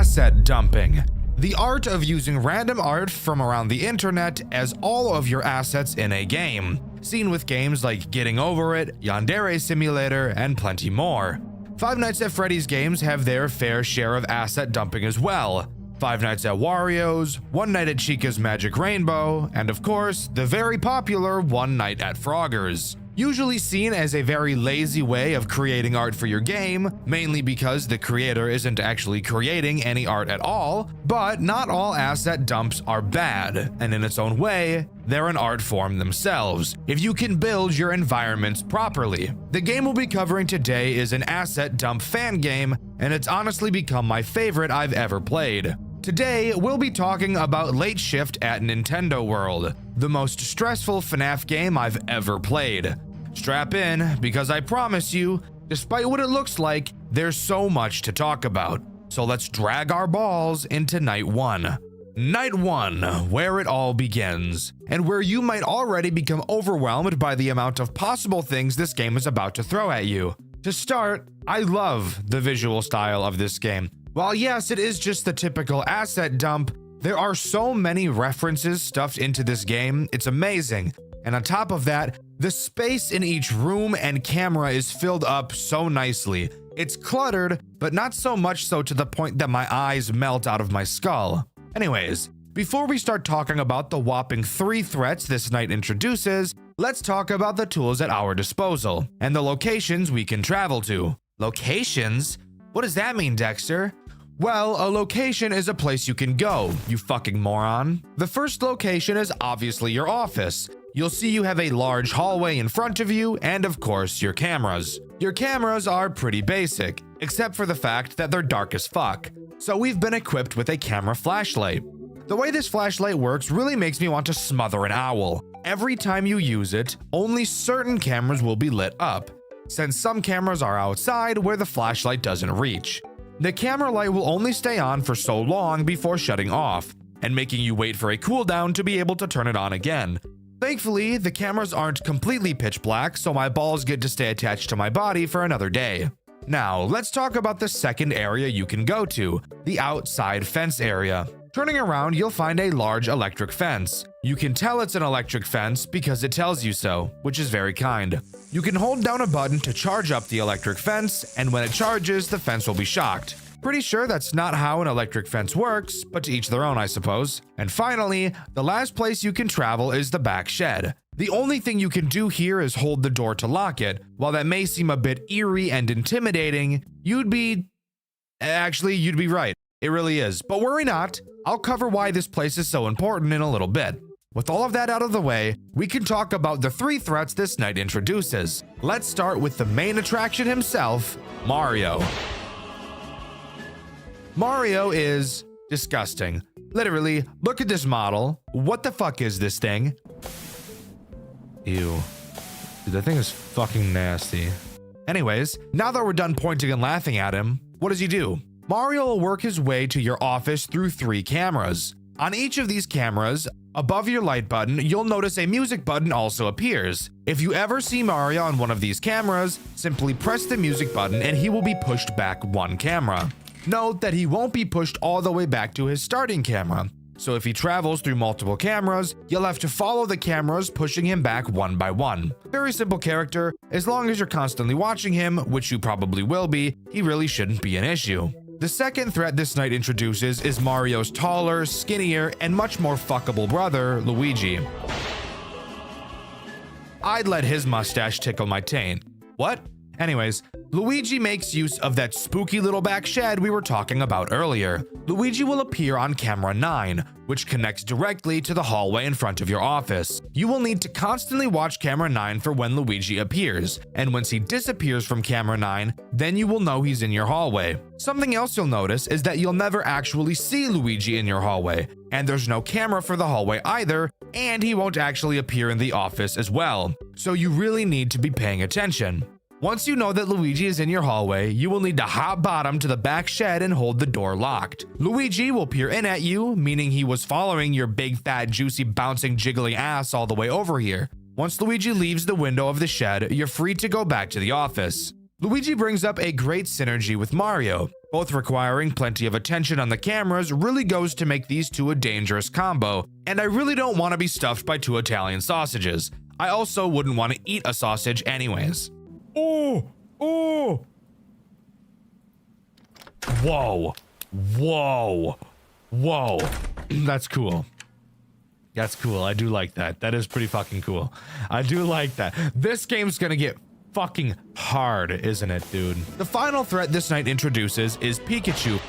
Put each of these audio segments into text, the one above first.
asset dumping. The art of using random art from around the internet as all of your assets in a game, seen with games like Getting Over It, Yandere Simulator, and plenty more. Five Nights at Freddy's games have their fair share of asset dumping as well. Five Nights at Wario's, One Night at Chica's Magic Rainbow, and of course, the very popular One Night at Frogger's. Usually seen as a very lazy way of creating art for your game, mainly because the creator isn't actually creating any art at all, but not all asset dumps are bad, and in its own way, they're an art form themselves, if you can build your environments properly. The game we'll be covering today is an asset dump fan game, and it's honestly become my favorite I've ever played. Today, we'll be talking about Late Shift at Nintendo World, the most stressful FNAF game I've ever played. Strap in, because I promise you, despite what it looks like, there's so much to talk about. So let's drag our balls into Night 1. Night 1, where it all begins, and where you might already become overwhelmed by the amount of possible things this game is about to throw at you. To start, I love the visual style of this game. While yes, it is just the typical asset dump, there are so many references stuffed into this game, it's amazing. And on top of that, the space in each room and camera is filled up so nicely. It's cluttered, but not so much so to the point that my eyes melt out of my skull. Anyways, before we start talking about the whopping 3 threats this night introduces, let's talk about the tools at our disposal and the locations we can travel to. Locations? What does that mean, Dxtr? Well, a location is a place you can go, you fucking moron. The first location is obviously your office. You'll see you have a large hallway in front of you and of course your cameras. Your cameras are pretty basic, except for the fact that they're dark as fuck. So we've been equipped with a camera flashlight. The way this flashlight works really makes me want to smother an owl. Every time you use it, only certain cameras will be lit up, since some cameras are outside where the flashlight doesn't reach. The camera light will only stay on for so long before shutting off, and making you wait for a cooldown to be able to turn it on again. Thankfully, the cameras aren't completely pitch black, so my balls get to stay attached to my body for another day. Now, let's talk about the second area you can go to, the outside fence area. Turning around, you'll find a large electric fence. You can tell it's an electric fence because it tells you so, which is very kind. You can hold down a button to charge up the electric fence, and when it charges, the fence will be shocked. Pretty sure that's not how an electric fence works, but to each their own, I suppose. And finally, the last place you can travel is the back shed. The only thing you can do here is hold the door to lock it. While that may seem a bit eerie and intimidating, you'd be right. It really is. But worry not, I'll cover why this place is so important in a little bit. With all of that out of the way, we can talk about the 3 threats this night introduces. Let's start with the main attraction himself, Mario. Mario is disgusting. Literally, look at this model. What the fuck is this thing? Ew. Dude, that thing is fucking nasty. Anyways, now that we're done pointing and laughing at him, what does he do? Mario will work his way to your office through 3 cameras. On each of these cameras, above your light button, you'll notice a music button also appears. If you ever see Mario on one of these cameras, simply press the music button and he will be pushed back 1 camera. Note that he won't be pushed all the way back to his starting camera. So if he travels through multiple cameras, you'll have to follow the cameras pushing him back one by one. Very simple character. As long as you're constantly watching him, which you probably will be, he really shouldn't be an issue. The second threat this night introduces is Mario's taller, skinnier, and much more fuckable brother, Luigi. I'd let his mustache tickle my taint. What? Anyways, Luigi makes use of that spooky little back shed we were talking about earlier. Luigi will appear on camera 9, which connects directly to the hallway in front of your office. You will need to constantly watch camera 9 for when Luigi appears, and once he disappears from camera 9, then you will know he's in your hallway. Something else you'll notice is that you'll never actually see Luigi in your hallway, and there's no camera for the hallway either, and he won't actually appear in the office as well. So you really need to be paying attention. Once you know that Luigi is in your hallway, you will need to hop bottom to the back shed and hold the door locked. Luigi will peer in at you, meaning he was following your big fat juicy bouncing jiggling ass all the way over here. Once Luigi leaves the window of the shed, you're free to go back to the office. Luigi brings up a great synergy with Mario. Both requiring plenty of attention on the cameras really goes to make these two a dangerous combo, and I really don't want to be stuffed by two Italian sausages. I also wouldn't want to eat a sausage anyways. Oh! Whoa. That's cool. That's cool. I do like that. That is pretty fucking cool. I do like that. This game's gonna get fucking hard, isn't it, dude? The final threat this night introduces is Pikachu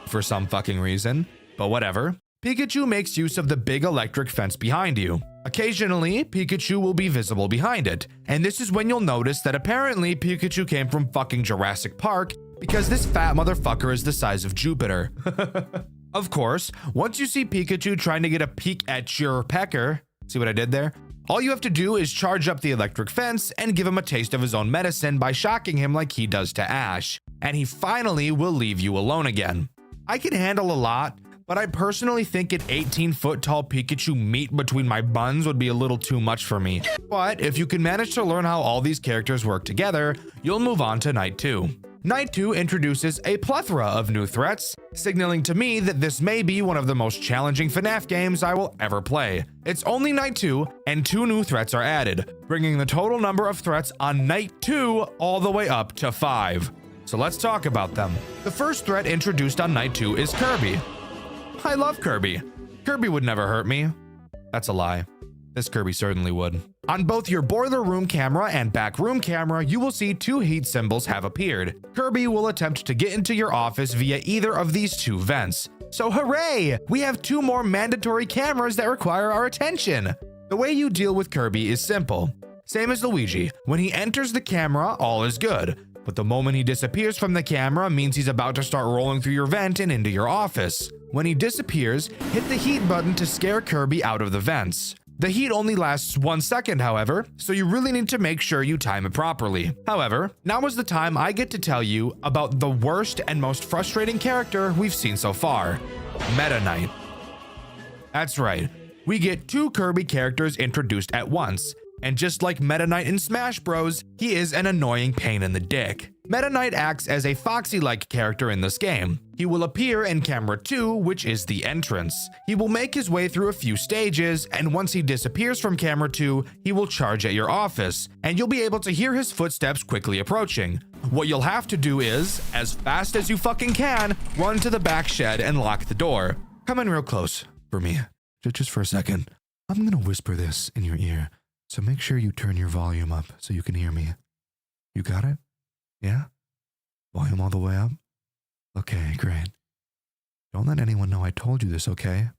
for some fucking reason, but whatever. Pikachu makes use of the big electric fence behind you. Occasionally, Pikachu will be visible behind it, and this is when you'll notice that apparently Pikachu came from fucking Jurassic Park because this fat motherfucker is the size of Jupiter. Of course, once you see Pikachu trying to get a peek at your pecker, see what I did there? All you have to do is charge up the electric fence and give him a taste of his own medicine by shocking him like he does to Ash, and he finally will leave you alone again. I can handle a lot, but I personally think an 18-foot tall Pikachu meat between my buns would be a little too much for me. But if you can manage to learn how all these characters work together, you'll move on to Night 2. Night 2 introduces a plethora of new threats, signaling to me that this may be one of the most challenging FNAF games I will ever play. It's only Night 2, and 2 new threats are added, bringing the total number of threats on Night 2 all the way up to 5. So let's talk about them. The first threat introduced on Night 2 is Kirby. I love Kirby. Kirby would never hurt me. That's a lie. This Kirby certainly would. On both your boiler room camera and back room camera, you will see 2 heat symbols have appeared. Kirby will attempt to get into your office via either of these 2 vents. So hooray! We have 2 more mandatory cameras that require our attention. The way you deal with Kirby is simple. Same as Luigi. When he enters the camera, all is good. But the moment he disappears from the camera means he's about to start rolling through your vent and into your office. When he disappears, hit the heat button to scare Kirby out of the vents. The heat only lasts 1 second, however, so you really need to make sure you time it properly. However, now is the time I get to tell you about the worst and most frustrating character we've seen so far, Meta Knight. That's right, we get 2 Kirby characters introduced at once, and just like Meta Knight in Smash Bros, he is an annoying pain in the dick. Meta Knight acts as a Foxy-like character in this game. He will appear in camera 2, which is the entrance. He will make his way through a few stages, and once he disappears from camera 2, he will charge at your office, and you'll be able to hear his footsteps quickly approaching. What you'll have to do is, as fast as you fucking can, run to the back shed and lock the door. Come in real close for me, just for a second. I'm gonna whisper this in your ear, so make sure you turn your volume up so you can hear me. You got it? Yeah? Volume all the way up? Okay, great. Don't let anyone know I told you this, okay?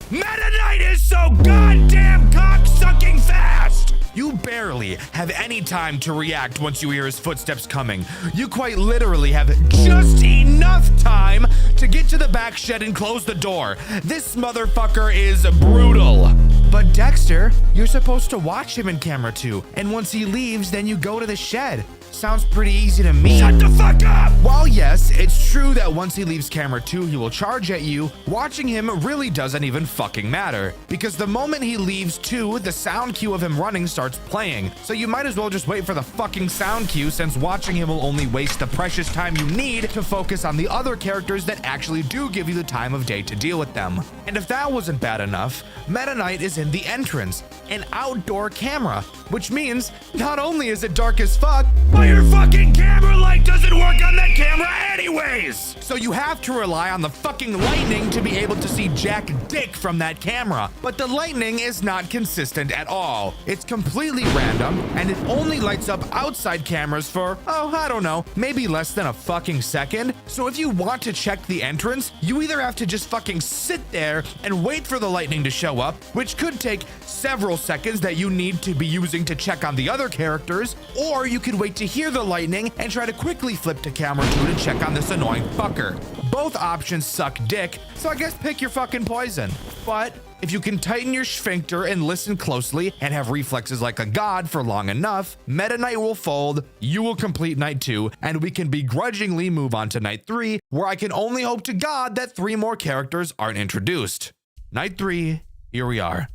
Meta Knight is so goddamn cock-sucking fast! You barely have any time to react once you hear his footsteps coming. You quite literally have just enough time to get to the back shed and close the door. This motherfucker is brutal. But Dexter, you're supposed to watch him in camera 2, and once he leaves, then you go to the shed. Sounds pretty easy to me. Shut the fuck up! While yes, it's true that once he leaves camera 2, he will charge at you, watching him really doesn't even fucking matter. Because the moment he leaves 2, the sound cue of him running starts playing. So you might as well just wait for the fucking sound cue, since watching him will only waste the precious time you need to focus on the other characters that actually do give you the time of day to deal with them. And if that wasn't bad enough, Meta Knight is in the entrance, an outdoor camera, which means not only is it dark as fuck, but your fucking camera light doesn't work on that camera anyways! So you have to rely on the fucking lightning to be able to see jack dick from that camera. But the lightning is not consistent at all. It's completely random, and it only lights up outside cameras for, oh, I don't know, maybe less than a fucking second. So if you want to check the entrance, you either have to just fucking sit there and wait for the lightning to show up, which could take several seconds that you need to be using to check on the other characters, or you could wait to hear the lightning and try to quickly flip to camera 2 to check on this annoying fucker. Both options suck dick, so I guess pick your fucking poison. But if you can tighten your sphincter and listen closely and have reflexes like a god for long enough, Meta Knight will fold, you will complete Night 2, and we can begrudgingly move on to Night 3, where I can only hope to God that 3 more characters aren't introduced. Night 3, here we are.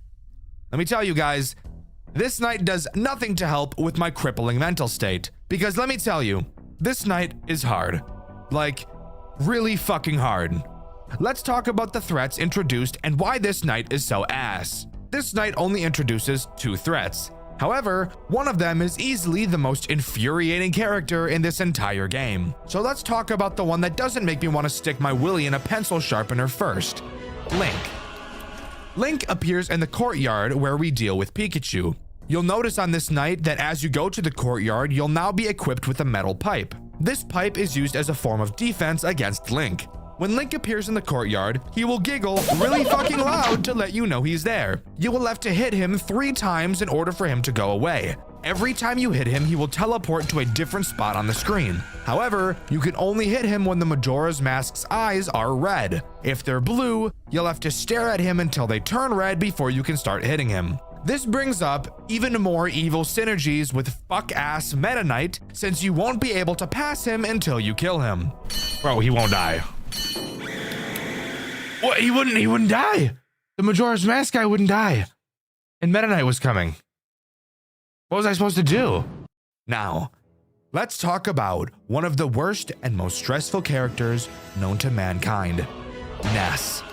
Let me tell you guys, this night does nothing to help with my crippling mental state. Because let me tell you, this night is hard. Like, really fucking hard. Let's talk about the threats introduced and why this night is so ass. This night only introduces 2 threats. However, one of them is easily the most infuriating character in this entire game. So let's talk about the one that doesn't make me want to stick my willy in a pencil sharpener first. Link. Link appears in the courtyard where we deal with Pikachu. You'll notice on this night that as you go to the courtyard, you'll now be equipped with a metal pipe. This pipe is used as a form of defense against Link. When Link appears in the courtyard, he will giggle really fucking loud to let you know he's there. You will have to hit him 3 times in order for him to go away. Every time you hit him, he will teleport to a different spot on the screen. However, you can only hit him when the Majora's Mask's eyes are red. If they're blue, you'll have to stare at him until they turn red before you can start hitting him. This brings up even more evil synergies with fuck-ass Meta Knight, since you won't be able to pass him until you kill him. Bro, he won't die. What? He wouldn't die. The Majora's Mask guy wouldn't die. And Meta Knight was coming. What was I supposed to do? Now, let's talk about one of the worst and most stressful characters known to mankind, Ness.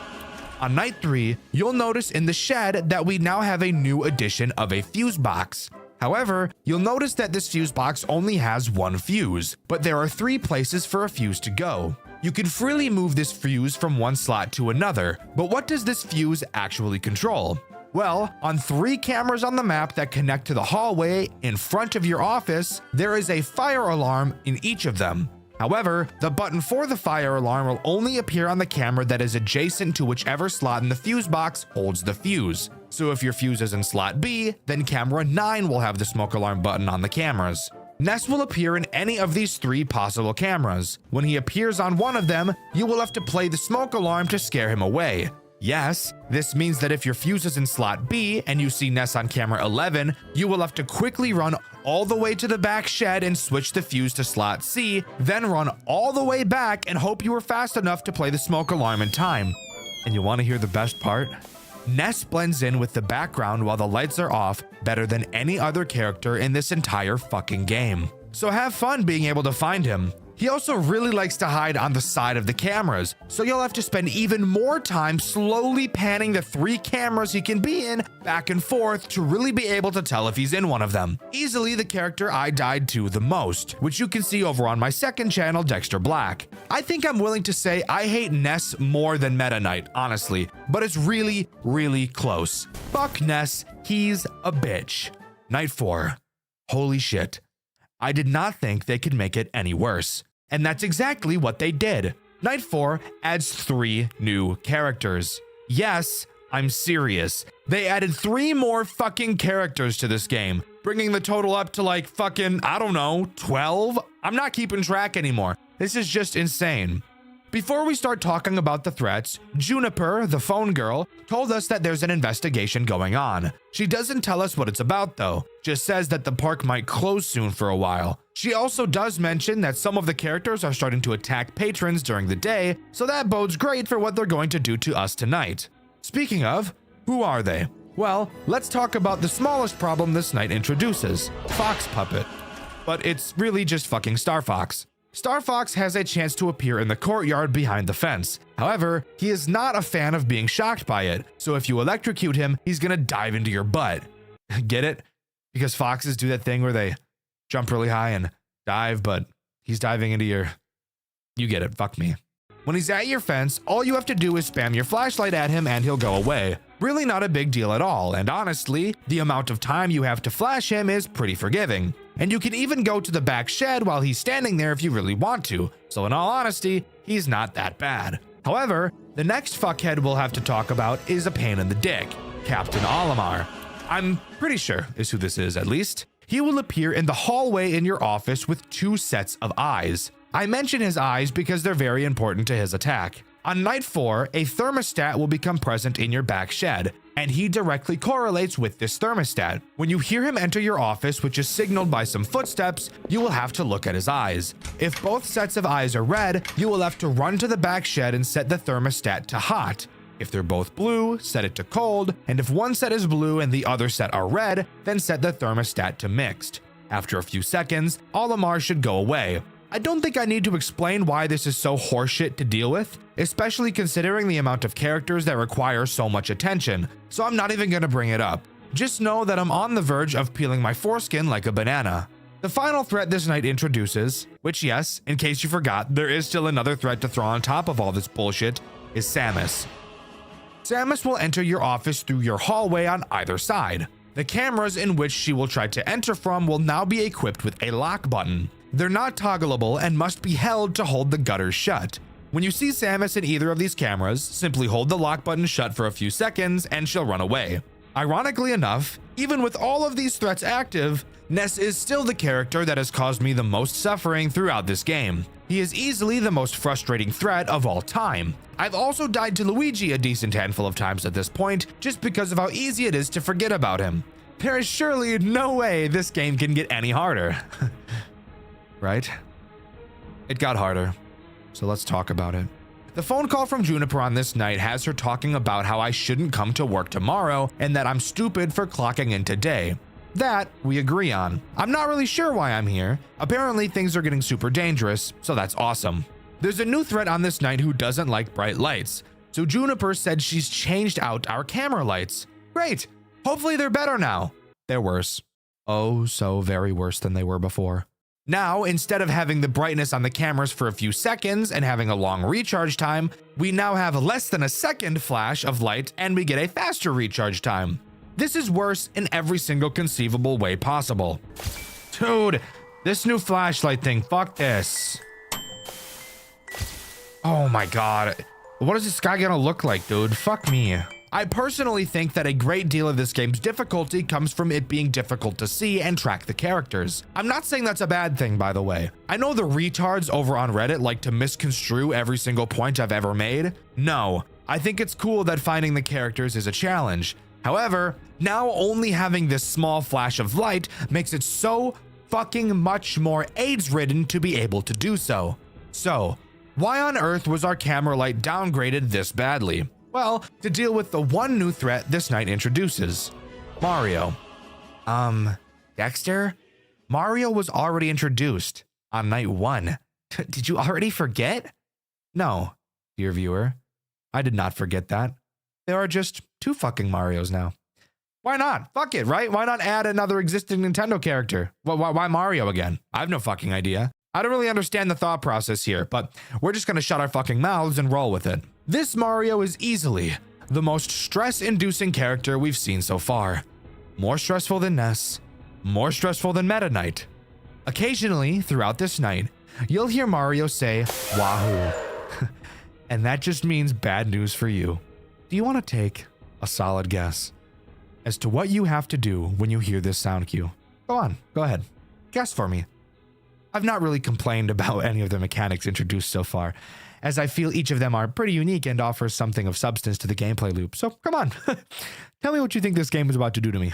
On night 3, you'll notice in the shed that we now have a new addition of a fuse box. However, you'll notice that this fuse box only has 1 fuse, but there are 3 places for a fuse to go. You can freely move this fuse from one slot to another, but what does this fuse actually control? Well, on 3 cameras on the map that connect to the hallway in front of your office, there is a fire alarm in each of them. However, the button for the fire alarm will only appear on the camera that is adjacent to whichever slot in the fuse box holds the fuse. So if your fuse is in slot B, then camera 9 will have the smoke alarm button on the cameras. Ness will appear in any of these 3 possible cameras. When he appears on one of them, you will have to play the smoke alarm to scare him away. Yes, this means that if your fuse is in slot B and you see Ness on camera 11, you will have to quickly run all the way to the back shed and switch the fuse to slot C, then run all the way back and hope you were fast enough to play the smoke alarm in time. And you want to hear the best part? Ness blends in with the background while the lights are off better than any other character in this entire fucking game. So have fun being able to find him. He also really likes to hide on the side of the cameras, so you'll have to spend even more time slowly panning the 3 cameras he can be in back and forth to really be able to tell if he's in one of them. Easily the character I died to the most, which you can see over on my second channel, Dxtr Black. I think I'm willing to say I hate Ness more than Meta Knight, honestly, but it's really, really close. Fuck Ness, he's a bitch. Night 4. Holy shit. I did not think they could make it any worse. And that's exactly what they did. Night 4 adds 3 new characters. Yes, I'm serious. They added 3 more fucking characters to this game, bringing the total up to like fucking, I don't know, 12? I'm not keeping track anymore. This is just insane. Before we start talking about the threats, Juniper, the phone girl, told us that there's an investigation going on. She doesn't tell us what it's about though, just says that the park might close soon for a while. She also does mention that some of the characters are starting to attack patrons during the day, so that bodes great for what they're going to do to us tonight. Speaking of, who are they? Well, let's talk about the smallest problem this night introduces, Fox Puppet. But it's really just fucking Star Fox. Star Fox has a chance to appear in the courtyard behind the fence. However, he is not a fan of being shocked by it, so if you electrocute him, he's gonna dive into your butt. Get it? Because foxes do that thing where they jump really high and dive, but he's diving into your... You get it, fuck me. When he's at your fence, all you have to do is spam your flashlight at him and he'll go away. Really not a big deal at all, and honestly, the amount of time you have to flash him is pretty forgiving. And you can even go to the back shed while he's standing there if you really want to, so in all honesty, he's not that bad. However, the next fuckhead we'll have to talk about is a pain in the dick, Captain Olimar. I'm pretty sure is who this is, at least. He will appear in the hallway in your office with 2 sets of eyes. I mention his eyes because they're very important to his attack. On night 4, a thermostat will become present in your back shed, and he directly correlates with this thermostat. When you hear him enter your office, which is signaled by some footsteps, you will have to look at his eyes. If both sets of eyes are red, you will have to run to the back shed and set the thermostat to hot. If they're both blue, set it to cold, and if one set is blue and the other set are red, then set the thermostat to mixed. After a few seconds, Olimar should go away. I don't think I need to explain why this is so horseshit to deal with, especially considering the amount of characters that require so much attention, so I'm not even gonna bring it up. Just know that I'm on the verge of peeling my foreskin like a banana. The final threat this night introduces, which yes, in case you forgot, there is still another threat to throw on top of all this bullshit, is Samus. Samus will enter your office through your hallway on either side. The cameras in which she will try to enter from will now be equipped with a lock button. They're not toggleable and must be held to hold the gutters shut. When you see Samus in either of these cameras, simply hold the lock button shut for a few seconds and she'll run away. Ironically enough, even with all of these threats active, Ness is still the character that has caused me the most suffering throughout this game. He is easily the most frustrating threat of all time. I've also died to Luigi a decent handful of times at this point, just because of how easy it is to forget about him. There is surely no way this game can get any harder. Right? It got harder, so let's talk about it. The phone call from Juniper on this night has her talking about how I shouldn't come to work tomorrow and that I'm stupid for clocking in today. That we agree on. I'm not really sure why I'm here. Apparently things are getting super dangerous, so that's awesome. There's a new threat on this night who doesn't like bright lights. So Juniper said she's changed out our camera lights. Great. Hopefully they're better now. They're worse. Oh, so very worse than they were before. Now, instead of having the brightness on the cameras for a few seconds and having a long recharge time, we now have less than a second flash of light and we get a faster recharge time. This is worse in every single conceivable way possible. Dude, this new flashlight thing, fuck this. Oh my god. What is this guy gonna look like, dude? Fuck me. I personally think that a great deal of this game's difficulty comes from it being difficult to see and track the characters. I'm not saying that's a bad thing, by the way. I know the retards over on Reddit like to misconstrue every single point I've ever made. No, I think it's cool that finding the characters is a challenge. However, now only having this small flash of light makes it so fucking much more AIDS-ridden to be able to do so. So, why on earth was our camera light downgraded this badly? Well, to deal with the one new threat this night introduces. Mario. Dxtr? Mario was already introduced on night 1. Did you already forget? No, dear viewer. I did not forget that. There are just 2 fucking Marios now. Why not? Fuck it, right? Why not add another existing Nintendo character? Why Mario again? I have no fucking idea. I don't really understand the thought process here, but we're just gonna shut our fucking mouths and roll with it. This Mario is easily the most stress-inducing character we've seen so far. More stressful than Ness, more stressful than Meta Knight. Occasionally, throughout this night, you'll hear Mario say, "Wahoo." And that just means bad news for you. Do you want to take a solid guess as to what you have to do when you hear this sound cue? Go on, go ahead. Guess for me. I've not really complained about any of the mechanics introduced so far, as I feel each of them are pretty unique and offers something of substance to the gameplay loop. So come on, tell me what you think this game is about to do to me.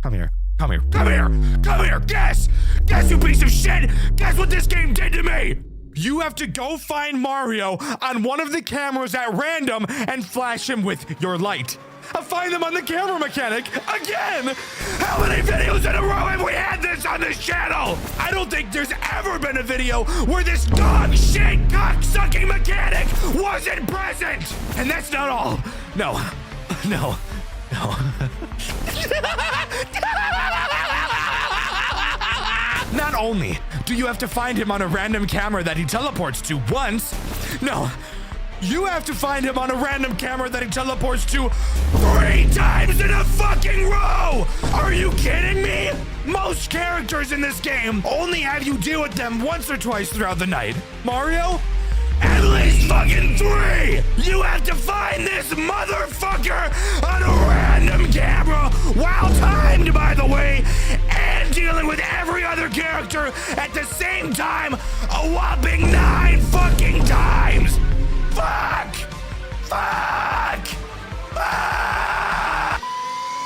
Come here, come here, come here, come here, guess! Guess, you piece of shit! Guess what this game did to me! You have to go find Mario on one of the cameras at random and flash him with your light. I'll find them on the camera mechanic again. How many videos in a row have we had this on this channel? I don't think there's ever been a video where this dog shit cock-sucking mechanic wasn't present. And that's not all. No, no, no. Not only do you have to find him on a random camera that he teleports to once, no, you have to find him on a random camera that he teleports to 3 times in a fucking row! Are you kidding me? Most characters in this game only have you deal with them once or twice throughout the night. Mario? At least fucking 3! You have to find this motherfucker on a random camera, while timed, by the way, and dealing with every other character at the same time, a whopping 9 fucking times! Fuck! Fuck! Fuck!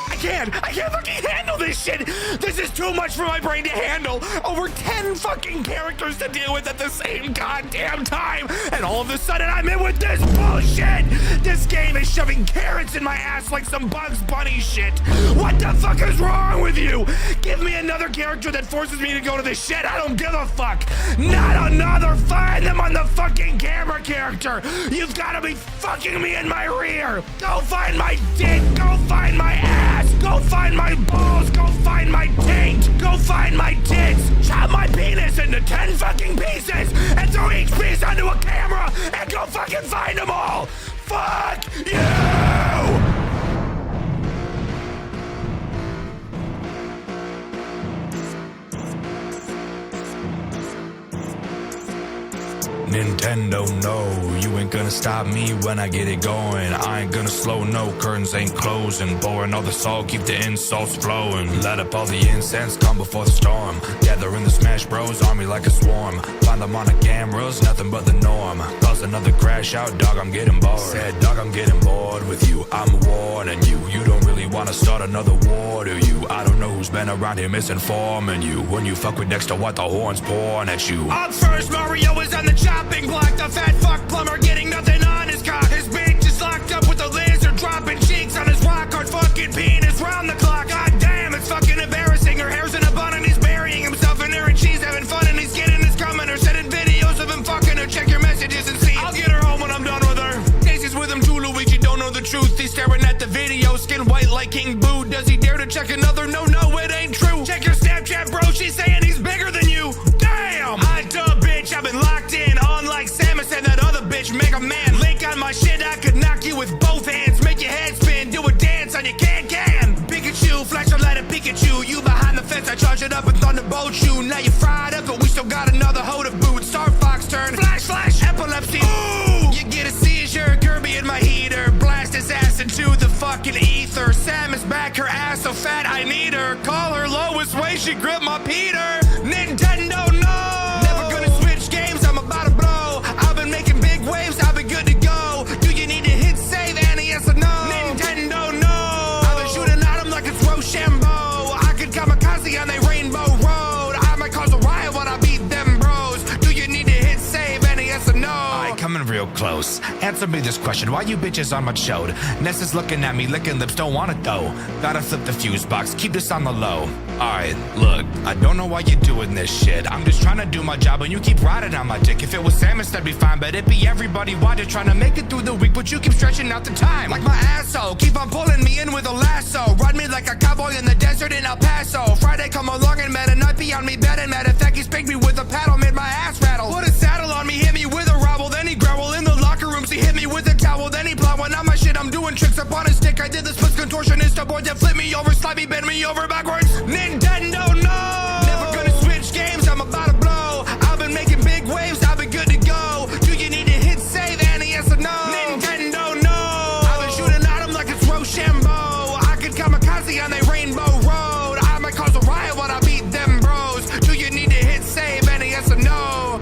I can't fucking handle this shit! This is too much for my brain to handle! Over 10 fucking characters to deal with at the same goddamn time! And all of a sudden I'm in with this bullshit! bullshit! This game is shoving carrots in my ass like some Bugs Bunny shit. What the fuck is wrong with you? Give me another character that forces me to go to this shit. I don't give a fuck. Not another find them on the fucking camera character. You've got to be fucking me in my rear. Go find my dick. Go find my ass. Go find my balls. Go find my taint. Go find my tits. Chop my penis into 10 fucking pieces and throw each piece onto a camera and go fucking find them all. Fuck you! Nintendo, no, you ain't gonna stop me when I get it going. I ain't gonna slow, no, curtains ain't closing. Pouring all the salt, keep the insults flowing. Light up all the incense, come before the storm. Gather in the Smash Bros army like a swarm. Find them on the cameras, nothing but the norm. Cause another crash out, dog, I'm getting bored. Said, dog, I'm getting bored with you. I'm warning you, you don't really wanna start another war, do you? I don't know who's been around here misinforming you. When you fuck with Dxtr, what the horns pouring at you? Up first, Mario is on the chopping block. The fat fuck plumber getting nothing on his cock. His bitch is locked up with a lizard, dropping cheeks on his rock hard fucking penis round the clock. God damn, it's fucking embarrassing. Her hair's in a bun and he's burying himself in her and she's having fun and he's getting his coming. Her sending videos of him fucking her. Check your messages and see. I'll get her home when I'm done with her. Daisy's with him too, Luigi don't know the truth. He's staring at the video, skin white like King Boo. Does he dare to check another? No, it ain't true. Check your Snapchat, bro, she's saying he's bigger than you. Damn! Hot tub, bitch, I've been locked in. On like Samus and that other bitch, Mega Man. Link on my shit, I could knock you with both hands. Make your head spin, do a dance on your can. Pikachu, flash a light at Pikachu. You behind the fence, I charge it up and thunderbolt you. Now you fried up, but we still got another hoe to boot. Star Fox turn, flash, epilepsy. Ooh! You get a seizure, Kirby in my heater. Blast his ass into the fucking ether. Samus back, her ass so fat I need her. Call her lowest way, she gripped my Peter. Nintendo, no! Never gonna switch games, I'm about to blow. I've been making big waves, I've been good to go. Do you need to hit save, Annie, yes or no? Nintendo, no! I've been shooting at them like it's Rochambeau. I could kamikaze on a rainbow road. I might cause a riot when I beat them bros. Do you need to hit save, Annie, yes or no? Alright, coming real close. Answer me this question, why you bitches on my chode? Ness is looking at me, licking lips, don't want it though. Gotta flip the fuse box, keep this on the low. Alright, look, I don't know why you're doing this shit. I'm just trying to do my job and you keep riding on my dick. If it was Samus, that'd be fine, but it'd be everybody. Why you're trying to make it through the week, but you keep stretching out the time. Like my asshole, keep on pulling me in with a lasso. Ride me like a cowboy in the desert in El Paso. Friday come along and mad, a night be on me bed and matter of fact, he spanked me with a paddle, made my ass rattle. Put a saddle on me, hit me with a robble, then he growl in the locker rooms. He hit me with a towel, then he plowing on my shit. I'm doing tricks up on a stick. I did the splits contortionist, a boy that flip me over, slide me, bend me over backwards. Nintendo, no! Never gonna switch games, I'm about to blow. I've been making big waves, I've been good to go. Do you need to hit save, Annie, yes or no? Nintendo, no! I've been shooting at him like it's Rochambeau. I could kamikaze on a rainbow road. I might cause a riot when I beat them bros. Do you need to hit save, Annie, yes or no?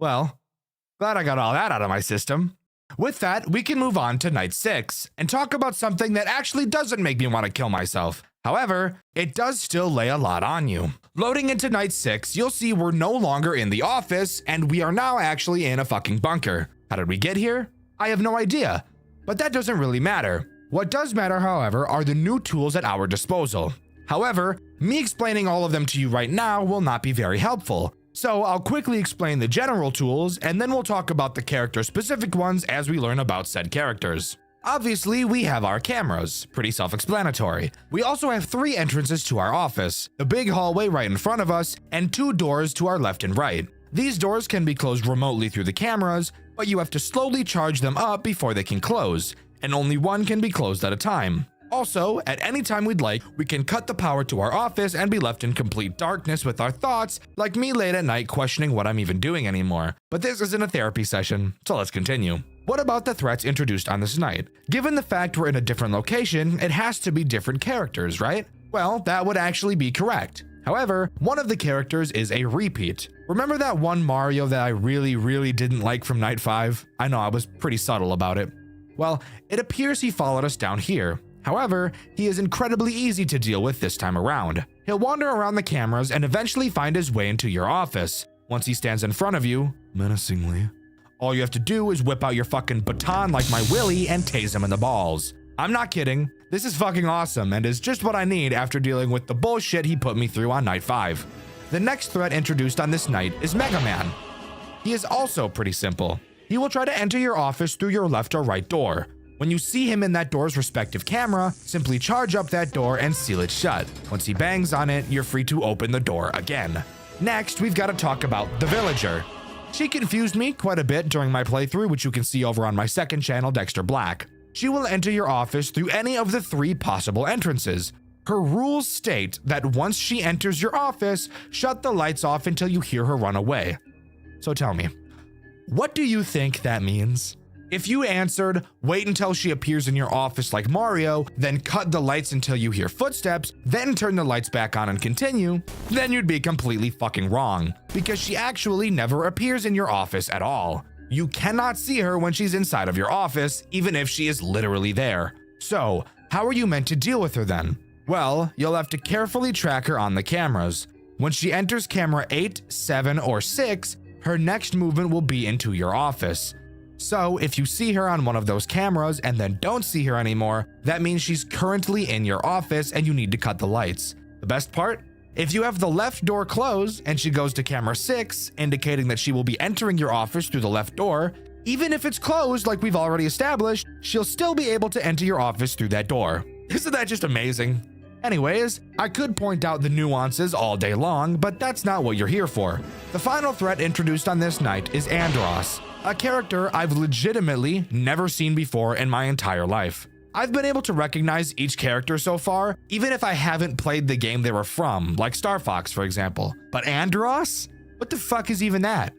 Well, glad I got all that out of my system. With that, we can move on to night 6 and talk about something that actually doesn't make me want to kill myself. However, it does still lay a lot on you. Loading into night 6, you'll see we're no longer in the office and we are now actually in a fucking bunker. How did we get here? I have no idea, but that doesn't really matter. What does matter, however, are the new tools at our disposal. However, me explaining all of them to you right now will not be very helpful. So I'll quickly explain the general tools and then we'll talk about the character-specific ones as we learn about said characters. Obviously, we have our cameras, pretty self-explanatory. We also have 3 entrances to our office, the big hallway right in front of us, and 2 doors to our left and right. These doors can be closed remotely through the cameras, but you have to slowly charge them up before they can close, and only one can be closed at a time. Also, at any time we'd like, we can cut the power to our office and be left in complete darkness with our thoughts, like me late at night questioning what I'm even doing anymore. But this isn't a therapy session, so let's continue. What about the threats introduced on this night? Given the fact we're in a different location, it has to be different characters, right? Well, that would actually be correct. However, one of the characters is a repeat. Remember that one Mario that I really didn't like from Night 5? I know, I was pretty subtle about it. Well, it appears he followed us down here. However, he is incredibly easy to deal with this time around. He'll wander around the cameras and eventually find his way into your office. Once he stands in front of you, menacingly, all you have to do is whip out your fucking baton like my Willy and tase him in the balls. I'm not kidding. This is fucking awesome and is just what I need after dealing with the bullshit he put me through on Night 5. The next threat introduced on this night is Mega Man. He is also pretty simple. He will try to enter your office through your left or right door. When you see him in that door's respective camera, simply charge up that door and seal it shut. Once he bangs on it, you're free to open the door again. Next, we've got to talk about the Villager. She confused me quite a bit during my playthrough, which you can see over on my second channel, Dxtr Black. She will enter your office through any of the 3 possible entrances. Her rules state that once she enters your office, shut the lights off until you hear her run away. So tell me, what do you think that means? If you answered, wait until she appears in your office like Mario, then cut the lights until you hear footsteps, then turn the lights back on and continue, then you'd be completely fucking wrong, because she actually never appears in your office at all. You cannot see her when she's inside of your office, even if she is literally there. So, how are you meant to deal with her then? Well, you'll have to carefully track her on the cameras. When she enters camera 8, 7, or 6, her next movement will be into your office. So, if you see her on one of those cameras and then don't see her anymore, that means she's currently in your office and you need to cut the lights. The best part? If you have the left door closed and she goes to camera 6, indicating that she will be entering your office through the left door, even if it's closed like we've already established, she'll still be able to enter your office through that door. Isn't that just amazing? Anyways, I could point out the nuances all day long, but that's not what you're here for. The final threat introduced on this night is Andross, a character I've legitimately never seen before in my entire life. I've been able to recognize each character so far, even if I haven't played the game they were from, like Star Fox, for example. But Andross? What the fuck is even that?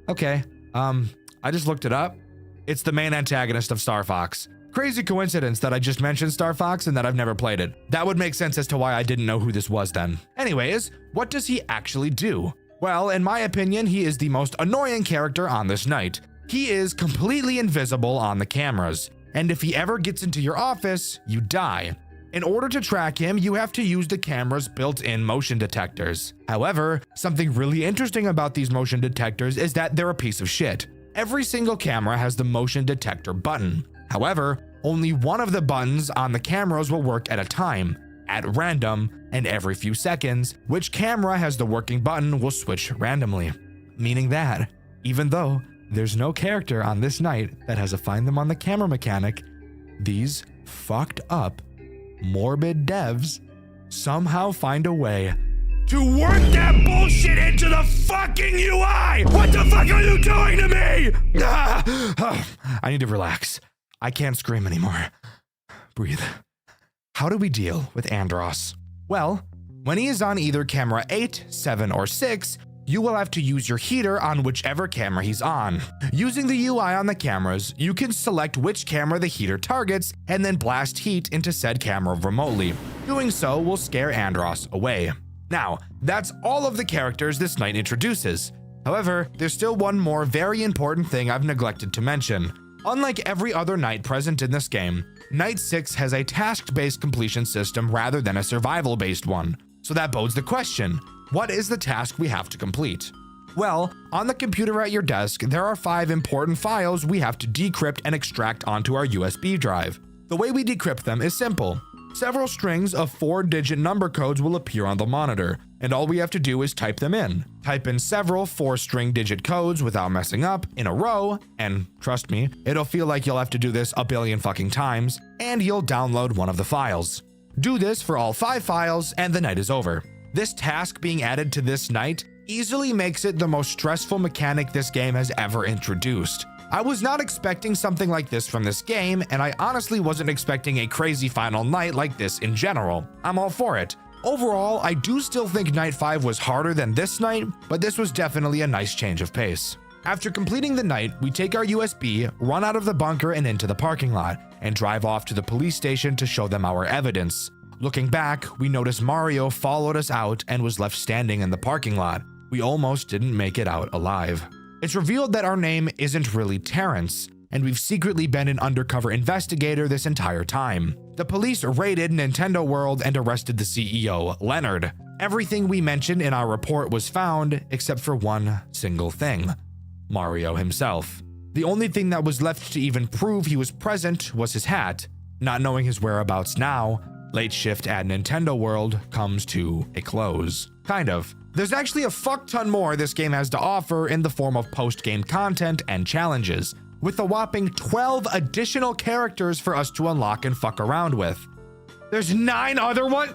Okay, I just looked it up. It's the main antagonist of Star Fox. Crazy coincidence that I just mentioned Star Fox and that I've never played it. That would make sense as to why I didn't know who this was then. Anyways, what does he actually do? Well, in my opinion, he is the most annoying character on this night. He is completely invisible on the cameras, and if he ever gets into your office, you die. In order to track him, you have to use the camera's built-in motion detectors. However, something really interesting about these motion detectors is that they're a piece of shit. Every single camera has the motion detector button. However, only one of the buttons on the cameras will work at a time, at random, and every few seconds, which camera has the working button will switch randomly. Meaning that, even though there's no character on this night that has a find them on the camera mechanic, these fucked up, morbid devs somehow find a way to work that bullshit into the fucking UI! What the fuck are you doing to me? I need to relax. I can't scream anymore. Breathe. How do we deal with Andross? Well, when he is on either camera 8, 7, or 6, you will have to use your heater on whichever camera he's on. Using the UI on the cameras, you can select which camera the heater targets and then blast heat into said camera remotely. Doing so will scare Andross away. Now, that's all of the characters this night introduces. However, there's still one more very important thing I've neglected to mention. Unlike every other night present in this game, Night 6 has a task-based completion system rather than a survival-based one. So that bodes the question, what is the task we have to complete? Well, on the computer at your desk, there are 5 important files we have to decrypt and extract onto our USB drive. The way we decrypt them is simple. Several strings of 4-digit number codes will appear on the monitor, and all we have to do is type them in. Type in several 4-string digit codes without messing up in a row, and trust me, it'll feel like you'll have to do this a billion fucking times, and you'll download one of the files. Do this for all 5 files, and the night is over. This task being added to this night easily makes it the most stressful mechanic this game has ever introduced. I was not expecting something like this from this game, and I honestly wasn't expecting a crazy final night like this in general. I'm all for it. Overall, I do still think Night 5 was harder than this night, but this was definitely a nice change of pace. After completing the night, we take our USB, run out of the bunker and into the parking lot, and drive off to the police station to show them our evidence. Looking back, we notice Mario followed us out and was left standing in the parking lot. We almost didn't make it out alive. It's revealed that our name isn't really Terrence, and we've secretly been an undercover investigator this entire time. The police raided Nintendo World and arrested the CEO, Leonard. Everything we mentioned in our report was found, except for one single thing: Mario himself. The only thing that was left to even prove he was present was his hat. Not knowing his whereabouts now, Late Shift at Nintendo World comes to a close. Kind of. There's actually a fuck ton more this game has to offer in the form of post-game content and challenges, with a whopping 12 additional characters for us to unlock and fuck around with. There's 9 other ones?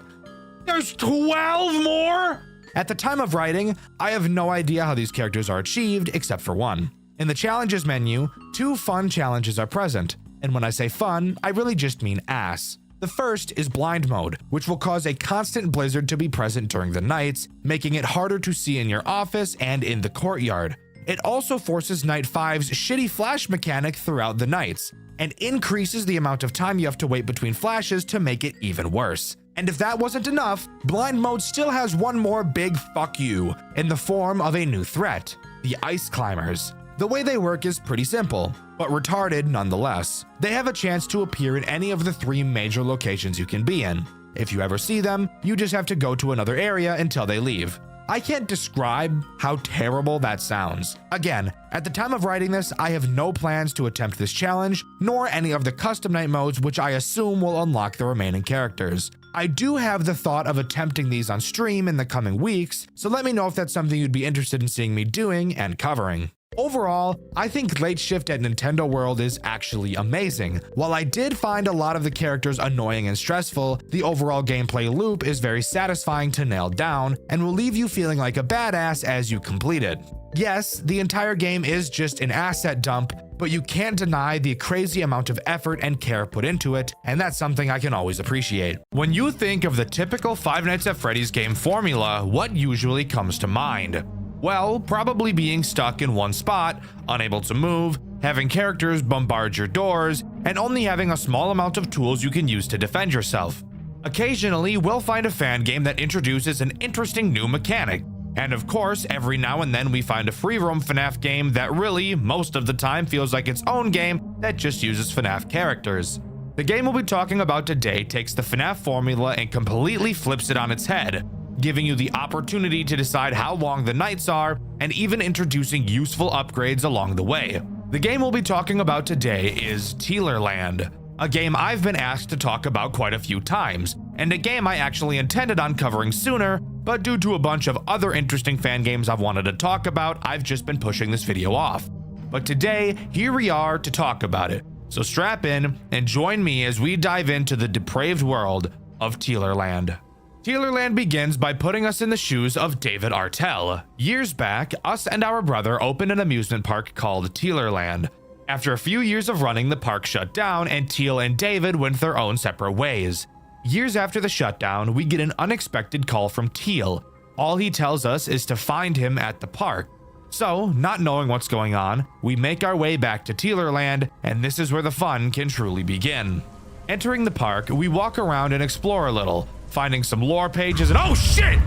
There's 12 more? At the time of writing, I have no idea how these characters are achieved except for one. In the challenges menu, 2 fun challenges are present, and when I say fun, I really just mean ass. The first is blind mode, which will cause a constant blizzard to be present during the nights, making it harder to see in your office and in the courtyard. It also forces Night 5's shitty flash mechanic throughout the nights, and increases the amount of time you have to wait between flashes to make it even worse. And if that wasn't enough, blind mode still has one more big fuck you, in the form of a new threat: the Ice Climbers. The way they work is pretty simple, but retarded nonetheless. They have a chance to appear in any of the 3 major locations you can be in. If you ever see them, you just have to go to another area until they leave. I can't describe how terrible that sounds. Again, at the time of writing this, I have no plans to attempt this challenge, nor any of the custom night modes, which I assume will unlock the remaining characters. I do have the thought of attempting these on stream in the coming weeks, so let me know if that's something you'd be interested in seeing me doing and covering. Overall, I think Late Shift at Nintendo World is actually amazing. While I did find a lot of the characters annoying and stressful, the overall gameplay loop is very satisfying to nail down and will leave you feeling like a badass as you complete it. Yes, the entire game is just an asset dump, but you can't deny the crazy amount of effort and care put into it, and that's something I can always appreciate. When you think of the typical Five Nights at Freddy's game formula, what usually comes to mind? Well, probably being stuck in one spot, unable to move, having characters bombard your doors, and only having a small amount of tools you can use to defend yourself. Occasionally, we'll find a fan game that introduces an interesting new mechanic, and of course, every now and then we find a free roam FNAF game that really, most of the time, feels like its own game that just uses FNAF characters. The game we'll be talking about today takes the FNAF formula and completely flips it on its head, giving you the opportunity to decide how long the nights are, and even introducing useful upgrades along the way. The game we'll be talking about today is Teerland, a game I've been asked to talk about quite a few times, and a game I actually intended on covering sooner, but due to a bunch of other interesting fan games I've wanted to talk about, I've just been pushing this video off. But today, here we are to talk about it. So strap in and join me as we dive into the depraved world of Teerland. Teerland begins by putting us in the shoes of David Artell. Years back, us and our brother opened an amusement park called Teerland. After a few years of running, the park shut down and Teal and David went their own separate ways. Years after the shutdown, we get an unexpected call from Teal. All he tells us is to find him at the park. So, not knowing what's going on, we make our way back to Teerland, and this is where the fun can truly begin. Entering the park, we walk around and explore a little, finding some lore pages and oh shit!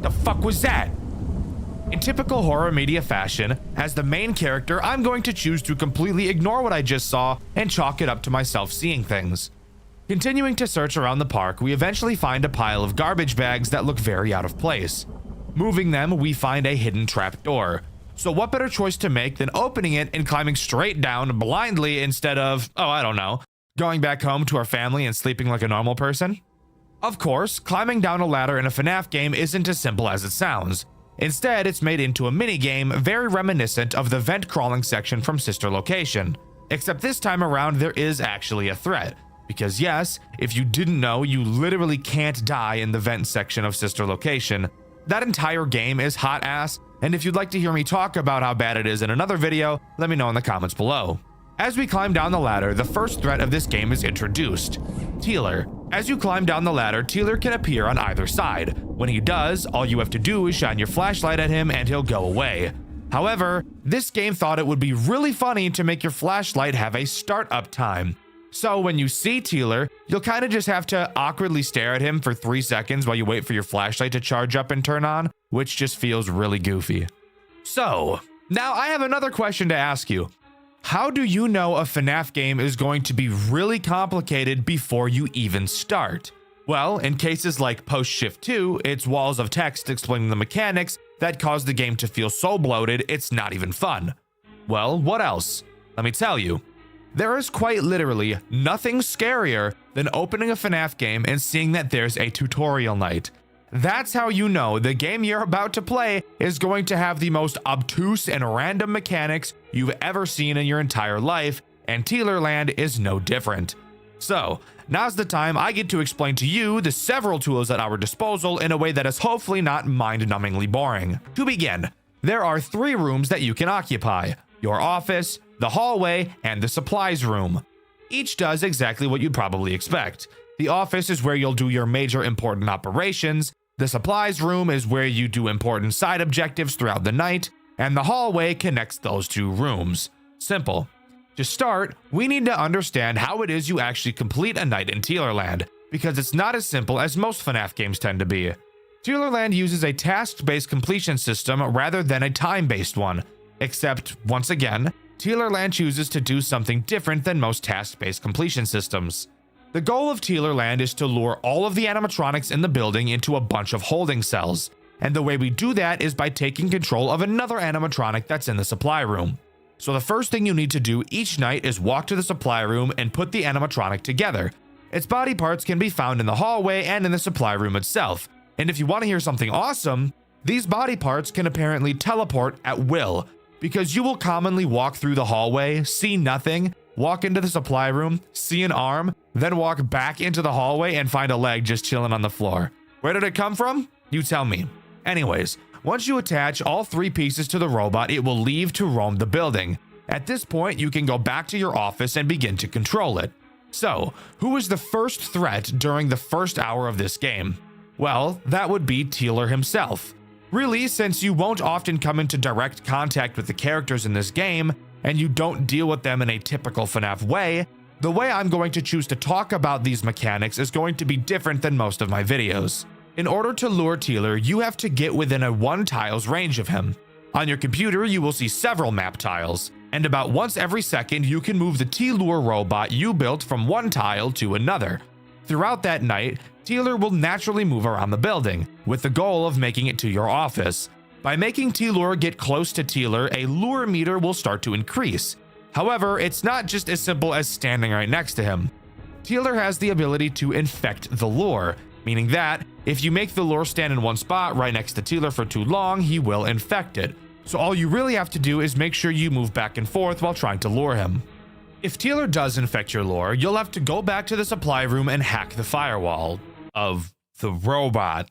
The fuck was that? In typical horror media fashion, as the main character, I'm going to choose to completely ignore what I just saw and chalk it up to myself seeing things. Continuing to search around the park, we eventually find a pile of garbage bags that look very out of place. Moving them, we find a hidden trap door. So what better choice to make than opening it and climbing straight down blindly instead of, oh I don't know, going back home to our family and sleeping like a normal person? Of course, climbing down a ladder in a FNAF game isn't as simple as it sounds. Instead, it's made into a mini-game very reminiscent of the vent crawling section from Sister Location. Except this time around, there is actually a threat. Because yes, if you didn't know, you literally can't die in the vent section of Sister Location. That entire game is hot ass, and if you'd like to hear me talk about how bad it is in another video, let me know in the comments below. As we climb down the ladder, the first threat of this game is introduced: Teeler. As you climb down the ladder, Teeler can appear on either side. When he does, all you have to do is shine your flashlight at him and he'll go away. However, this game thought it would be really funny to make your flashlight have a startup time. So when you see Teerland, you'll kind of just have to awkwardly stare at him for 3 seconds while you wait for your flashlight to charge up and turn on, which just feels really goofy. So, now I have another question to ask you. How do you know a FNAF game is going to be really complicated before you even start? Well, in cases like Post Shift 2, it's walls of text explaining the mechanics that cause the game to feel so bloated it's not even fun. Well, what else? Let me tell you. There is quite literally nothing scarier than opening a FNAF game and seeing that there's a tutorial night. That's how you know the game you're about to play is going to have the most obtuse and random mechanics you've ever seen in your entire life, and Teerland is no different. So, now's the time I get to explain to you the several tools at our disposal in a way that is hopefully not mind-numbingly boring. To begin, there are 3 rooms that you can occupy: your office, the hallway, and the supplies room. Each does exactly what you'd probably expect. The office is where you'll do your major important operations, the supplies room is where you do important side objectives throughout the night, and the hallway connects those 2 rooms. Simple. To start, we need to understand how it is you actually complete a night in Teerland, because it's not as simple as most FNAF games tend to be. Teerland uses a task-based completion system rather than a time-based one, except, once again, Teerland chooses to do something different than most task-based completion systems. The goal of Teerland is to lure all of the animatronics in the building into a bunch of holding cells, and the way we do that is by taking control of another animatronic that's in the supply room. So the first thing you need to do each night is walk to the supply room and put the animatronic together. Its body parts can be found in the hallway and in the supply room itself, and if you want to hear something awesome, these body parts can apparently teleport at will, because you will commonly walk through the hallway, see nothing, walk into the supply room, see an arm, then walk back into the hallway and find a leg just chilling on the floor. Where did it come from? You tell me. Anyways, once you attach all 3 pieces to the robot, it will leave to roam the building. At this point, you can go back to your office and begin to control it. So, who is the first threat during the first hour of this game? Well, that would be Teerland himself. Really, since you won't often come into direct contact with the characters in this game, and you don't deal with them in a typical FNAF way, the way I'm going to choose to talk about these mechanics is going to be different than most of my videos. In order to lure Teerland, you have to get within a 1 tile's range of him. On your computer, you will see several map tiles, and about once every second you can move the Teerland robot you built from 1 tile to another. Throughout that night, Teerland will naturally move around the building, with the goal of making it to your office. By making Teerland get close to Teerland, a lure meter will start to increase. However, it's not just as simple as standing right next to him. Teerland has the ability to infect the lure, meaning that if you make the lure stand in one spot right next to Teerland for too long, he will infect it. So all you really have to do is make sure you move back and forth while trying to lure him. If Teerland does infect your lure, you'll have to go back to the supply room and hack the firewall of the robot,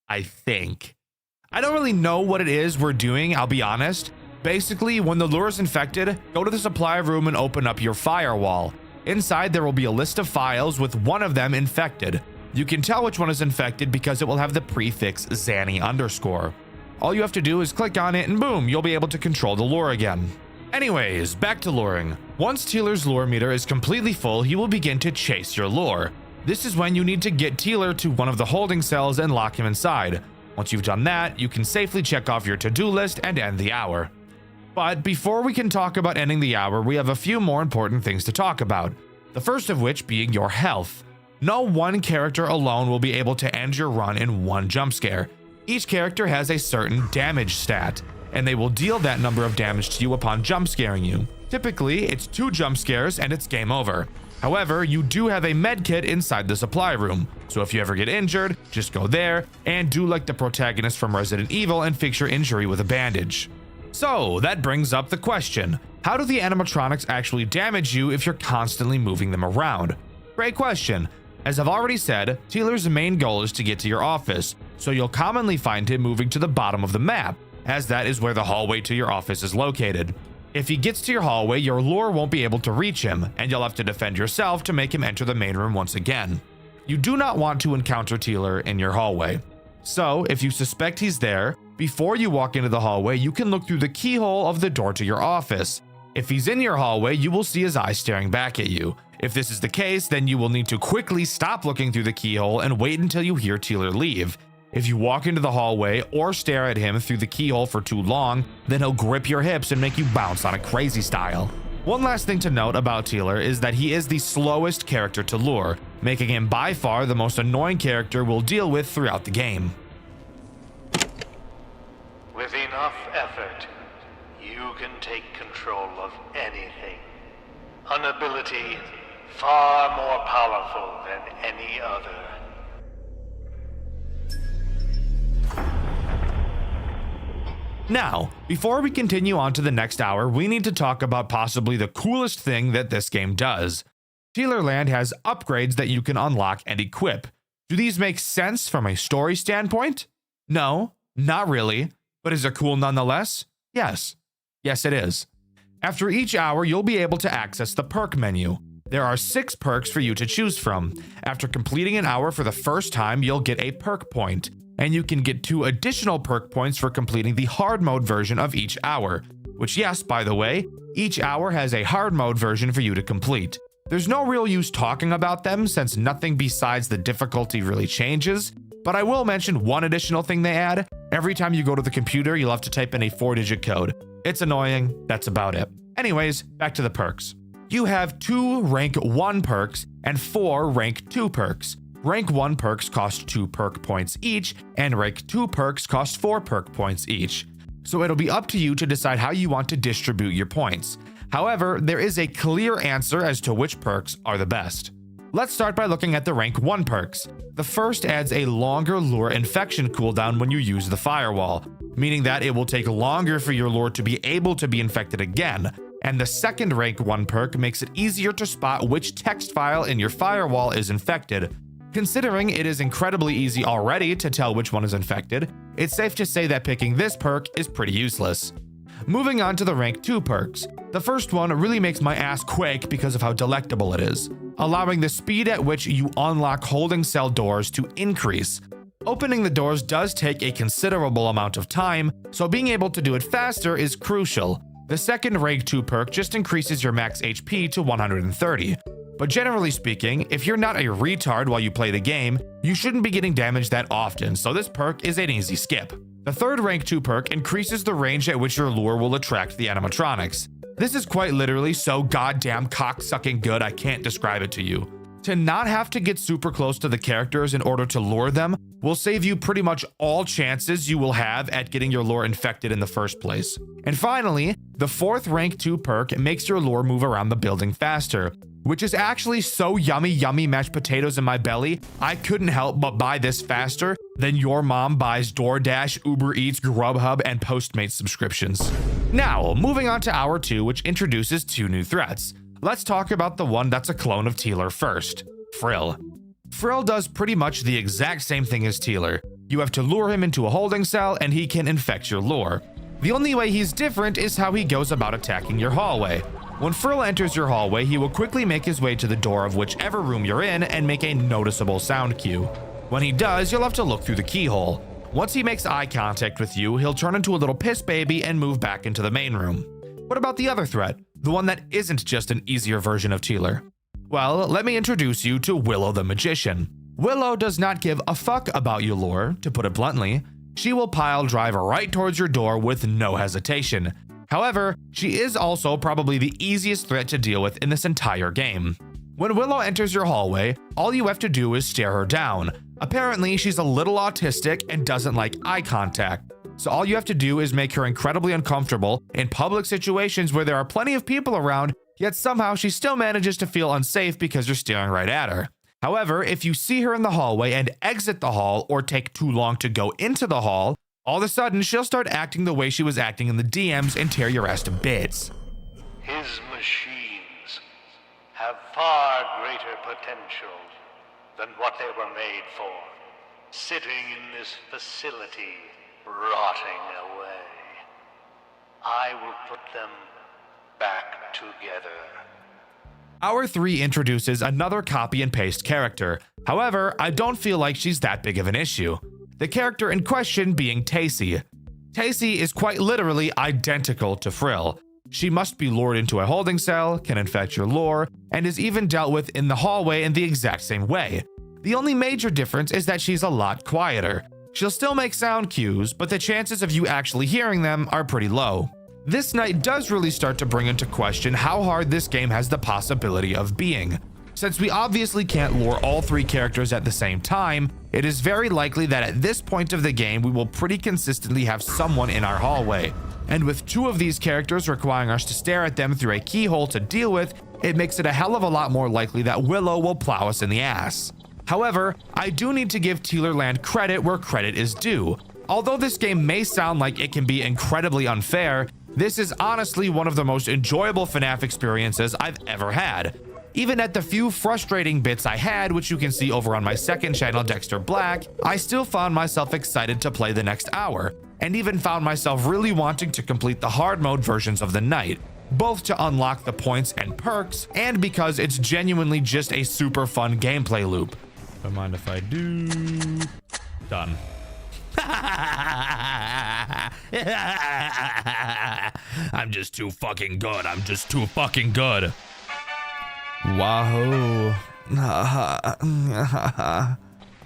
I think. I don't really know what it is we're doing, I'll be honest. Basically, when the lure is infected, go to the supply room and open up your firewall. Inside, there will be a list of files with one of them infected. You can tell which one is infected because it will have the prefix Zanny_. All you have to do is click on it and boom, you'll be able to control the lure again. Anyways, back to luring. Once Teerland's lure meter is completely full, he will begin to chase your lure. This is when you need to get Teerland to one of the holding cells and lock him inside. Once you've done that, you can safely check off your to-do list and end the hour. But before we can talk about ending the hour, we have a few more important things to talk about. The first of which being your health. No one character alone will be able to end your run in 1 jump scare. Each character has a certain damage stat, and they will deal that number of damage to you upon jump scaring you. Typically, it's 2 jump scares and it's game over. However, you do have a med kit inside the supply room, so if you ever get injured, just go there and do like the protagonist from Resident Evil and fix your injury with a bandage. So that brings up the question, how do the animatronics actually damage you if you're constantly moving them around? Great question. As I've already said, Teerland's main goal is to get to your office, so you'll commonly find him moving to the bottom of the map, as that is where the hallway to your office is located. If he gets to your hallway, your lure won't be able to reach him, and you'll have to defend yourself to make him enter the main room once again. You do not want to encounter Teerland in your hallway. So, if you suspect he's there, before you walk into the hallway, you can look through the keyhole of the door to your office. If he's in your hallway, you will see his eyes staring back at you. If this is the case, then you will need to quickly stop looking through the keyhole and wait until you hear Teerland leave. If you walk into the hallway or stare at him through the keyhole for too long, then he'll grip your hips and make you bounce on a crazy style. One last thing to note about Teerland is that he is the slowest character to lure, making him by far the most annoying character we'll deal with throughout the game. With enough effort, you can take control of anything. An ability far more powerful than any other. Now, before we continue on to the next hour, we need to talk about possibly the coolest thing that this game does. Teerland has upgrades that you can unlock and equip. Do these make sense from a story standpoint? No, not really. But is it cool nonetheless? Yes. Yes, it is. After each hour, you'll be able to access the perk menu. There are 6 perks for you to choose from. After completing an hour for the first time, you'll get a perk point. And you can get 2 additional perk points for completing the hard mode version of each hour. Which, yes, by the way, each hour has a hard mode version for you to complete. There's no real use talking about them since nothing besides the difficulty really changes. But I will mention one additional thing they add. Every time you go to the computer, you'll have to type in a 4-digit code. It's annoying, that's about it. Anyways, back to the perks. You have 2 rank 1 perks and 4 rank 2 perks. Rank 1 perks cost 2 perk points each, and rank 2 perks cost 4 perk points each. So it'll be up to you to decide how you want to distribute your points. However, there is a clear answer as to which perks are the best. Let's start by looking at the rank 1 perks. The first adds a longer lure infection cooldown when you use the firewall, meaning that it will take longer for your lure to be able to be infected again. And the second rank 1 perk makes it easier to spot which text file in your firewall is infected. Considering it is incredibly easy already to tell which one is infected, it's safe to say that picking this perk is pretty useless. Moving on to the rank 2 perks. The first one really makes my ass quake because of how delectable it is, allowing the speed at which you unlock holding cell doors to increase. Opening the doors does take a considerable amount of time, so being able to do it faster is crucial. The second rank 2 perk just increases your max HP to 130. But generally speaking, if you're not a retard while you play the game, you shouldn't be getting damaged that often, so this perk is an easy skip. The third rank 2 perk increases the range at which your lure will attract the animatronics. This is quite literally so goddamn cock-sucking good I can't describe it to you. To not have to get super close to the characters in order to lure them will save you pretty much all chances you will have at getting your lure infected in the first place. And finally, the fourth rank 2 perk makes your lure move around the building faster, which is actually so yummy mashed potatoes in my belly, I couldn't help but buy this faster than your mom buys DoorDash, Uber Eats, Grubhub, and Postmates subscriptions. Now, moving on to hour 2, which introduces 2 new threats. Let's talk about the one that's a clone of Teerland first, Frill. Frill does pretty much the exact same thing as Teerland. You have to lure him into a holding cell and he can infect your lure. The only way he's different is how he goes about attacking your hallway. When Frill enters your hallway, he will quickly make his way to the door of whichever room you're in and make a noticeable sound cue. When he does, you'll have to look through the keyhole. Once he makes eye contact with you, he'll turn into a little piss baby and move back into the main room. What about the other threat? The one that isn't just an easier version of Teerland? Well, let me introduce you to Willow the Magician. Willow does not give a fuck about your lure, to put it bluntly. She will pile drive right towards your door with no hesitation. However, she is also probably the easiest threat to deal with in this entire game. When Willow enters your hallway, all you have to do is stare her down. Apparently, she's a little autistic and doesn't like eye contact. So all you have to do is make her incredibly uncomfortable in public situations where there are plenty of people around, yet somehow she still manages to feel unsafe because you're staring right at her. However, if you see her in the hallway and exit the hall or take too long to go into the hall, all of a sudden she'll start acting the way she was acting in the DMs and tear your ass to bits. His machines have far greater potential than what they were made for, sitting in this facility, rotting away. I will put them back together. Hour 3 introduces another copy and paste character. However, I don't feel like she's that big of an issue. The character in question being Tacy. Tacy is quite literally identical to Frill. She must be lured into a holding cell, can infect your lore, and is even dealt with in the hallway in the exact same way. The only major difference is that she's a lot quieter. She'll still make sound cues, but the chances of you actually hearing them are pretty low. This night does really start to bring into question how hard this game has the possibility of being. Since we obviously can't lure all 3 characters at the same time, it is very likely that at this point of the game we will pretty consistently have someone in our hallway. And with 2 of these characters requiring us to stare at them through a keyhole to deal with, it makes it a hell of a lot more likely that Willow will plow us in the ass. However, I do need to give Teerland credit where credit is due. Although this game may sound like it can be incredibly unfair, this is honestly one of the most enjoyable FNAF experiences I've ever had. Even at the few frustrating bits I had, which you can see over on my second channel, Dxtr Black, I still found myself excited to play the next hour, and even found myself really wanting to complete the hard mode versions of the night, both to unlock the points and perks, and because it's genuinely just a super fun gameplay loop. Don't mind if I do. Done. I'm just too fucking good. I'm just too fucking good. Wahoo.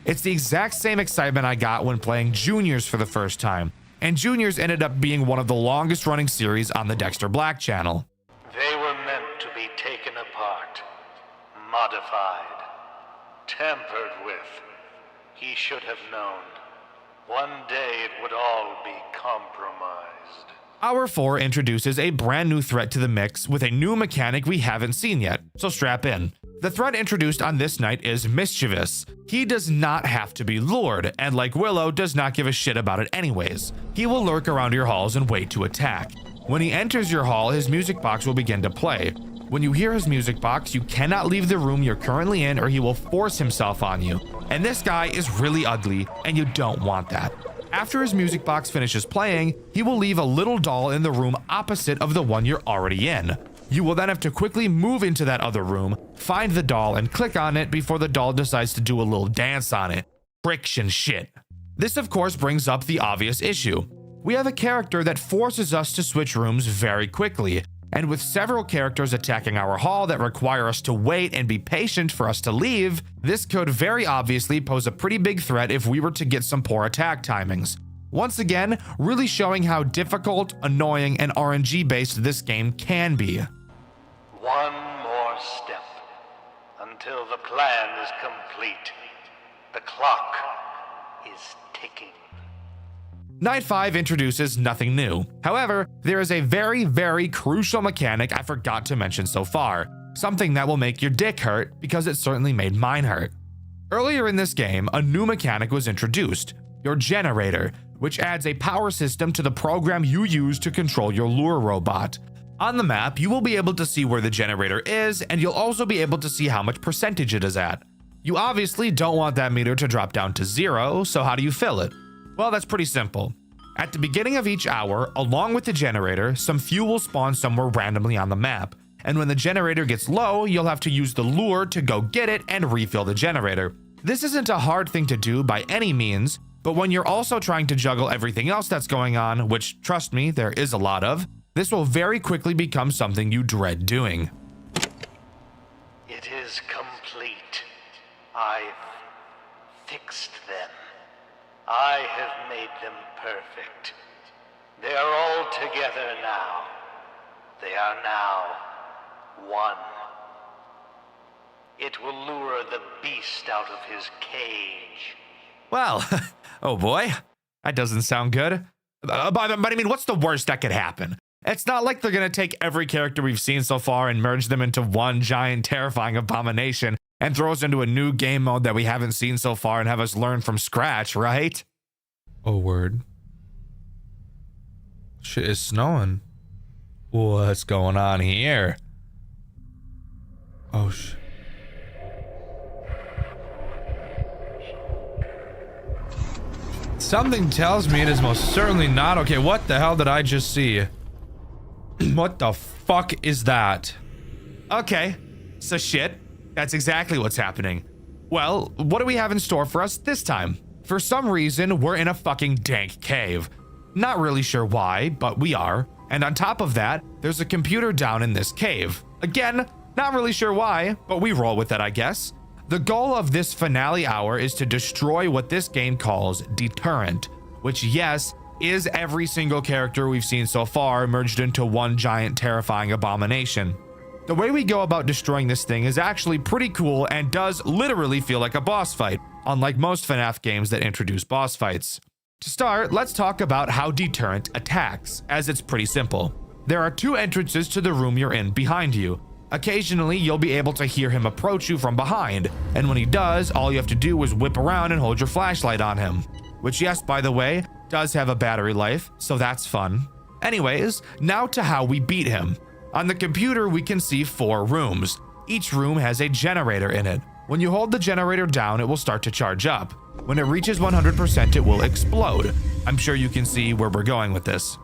It's the exact same excitement I got when playing Juniors for the first time, and Juniors ended up being one of the longest running series on the Dxtr Black channel. They were meant to be taken apart, modified, tampered with. He should have known. One day it would all be compromised. Hour 4 introduces a brand new threat to the mix with a new mechanic we haven't seen yet, so strap in. The threat introduced on this night is Mischievous. He does not have to be lured, and like Willow, does not give a shit about it anyways. He will lurk around your halls and wait to attack. When he enters your hall, his music box will begin to play. When you hear his music box, you cannot leave the room you're currently in or he will force himself on you. And this guy is really ugly, and you don't want that. After his music box finishes playing, he will leave a little doll in the room opposite of the one you're already in. You will then have to quickly move into that other room, find the doll, and click on it before the doll decides to do a little dance on it. Friction shit. This of course brings up the obvious issue. We have a character that forces us to switch rooms very quickly, and with several characters attacking our hall that require us to wait and be patient for us to leave, this could very obviously pose a pretty big threat if we were to get some poor attack timings. Once again, really showing how difficult, annoying, and RNG-based this game can be. One more step until the plan is complete. The clock is ticking. Night 5 introduces nothing new. However, there is a very, very crucial mechanic I forgot to mention so far. Something that will make your dick hurt, because it certainly made mine hurt. Earlier in this game, a new mechanic was introduced, your generator, which adds a power system to the program you use to control your lure robot. On the map, you will be able to see where the generator is, and you'll also be able to see how much percentage it is at. You obviously don't want that meter to drop down to 0, so how do you fill it? Well, that's pretty simple. At the beginning of each hour, along with the generator, some fuel will spawn somewhere randomly on the map. And when the generator gets low, you'll have to use the lure to go get it and refill the generator. This isn't a hard thing to do by any means, but when you're also trying to juggle everything else that's going on, which trust me, there is a lot of, this will very quickly become something you dread doing. It is complete. I've fixed them. I have made them perfect. They are all together now. They are now one. It will lure the beast out of his cage. Well, oh boy, that doesn't sound good. But I mean, what's the worst that could happen? It's not like they're gonna take every character we've seen so far and merge them into one giant terrifying abomination and throw us into a new game mode that we haven't seen so far and have us learn from scratch, right? Oh, word. Shit is snowing. What's going on here? Oh, Something tells me it is most certainly not okay. What the hell did I just see? What the fuck is that? Okay, so shit. That's exactly what's happening. Well, what do we have in store for us this time? For some reason, we're in a fucking dank cave. Not really sure why, but we are. And on top of that, there's a computer down in this cave. Again, not really sure why, but we roll with it, I guess. The goal of this finale hour is to destroy what this game calls Deterrent, which, yes, is every single character we've seen so far merged into one giant terrifying abomination. The way we go about destroying this thing is actually pretty cool and does literally feel like a boss fight, unlike most FNAF games that introduce boss fights. To start, let's talk about how Deterrent attacks, as it's pretty simple. There are 2 entrances to the room you're in behind you. Occasionally, you'll be able to hear him approach you from behind, and when he does, all you have to do is whip around and hold your flashlight on him. Which, yes, by the way, does have a battery life, so that's fun. Anyways, now to how we beat him. On the computer, we can see 4 rooms. Each room has a generator in it. When you hold the generator down, it will start to charge up. When it reaches 100%, it will explode. I'm sure you can see where we're going with this.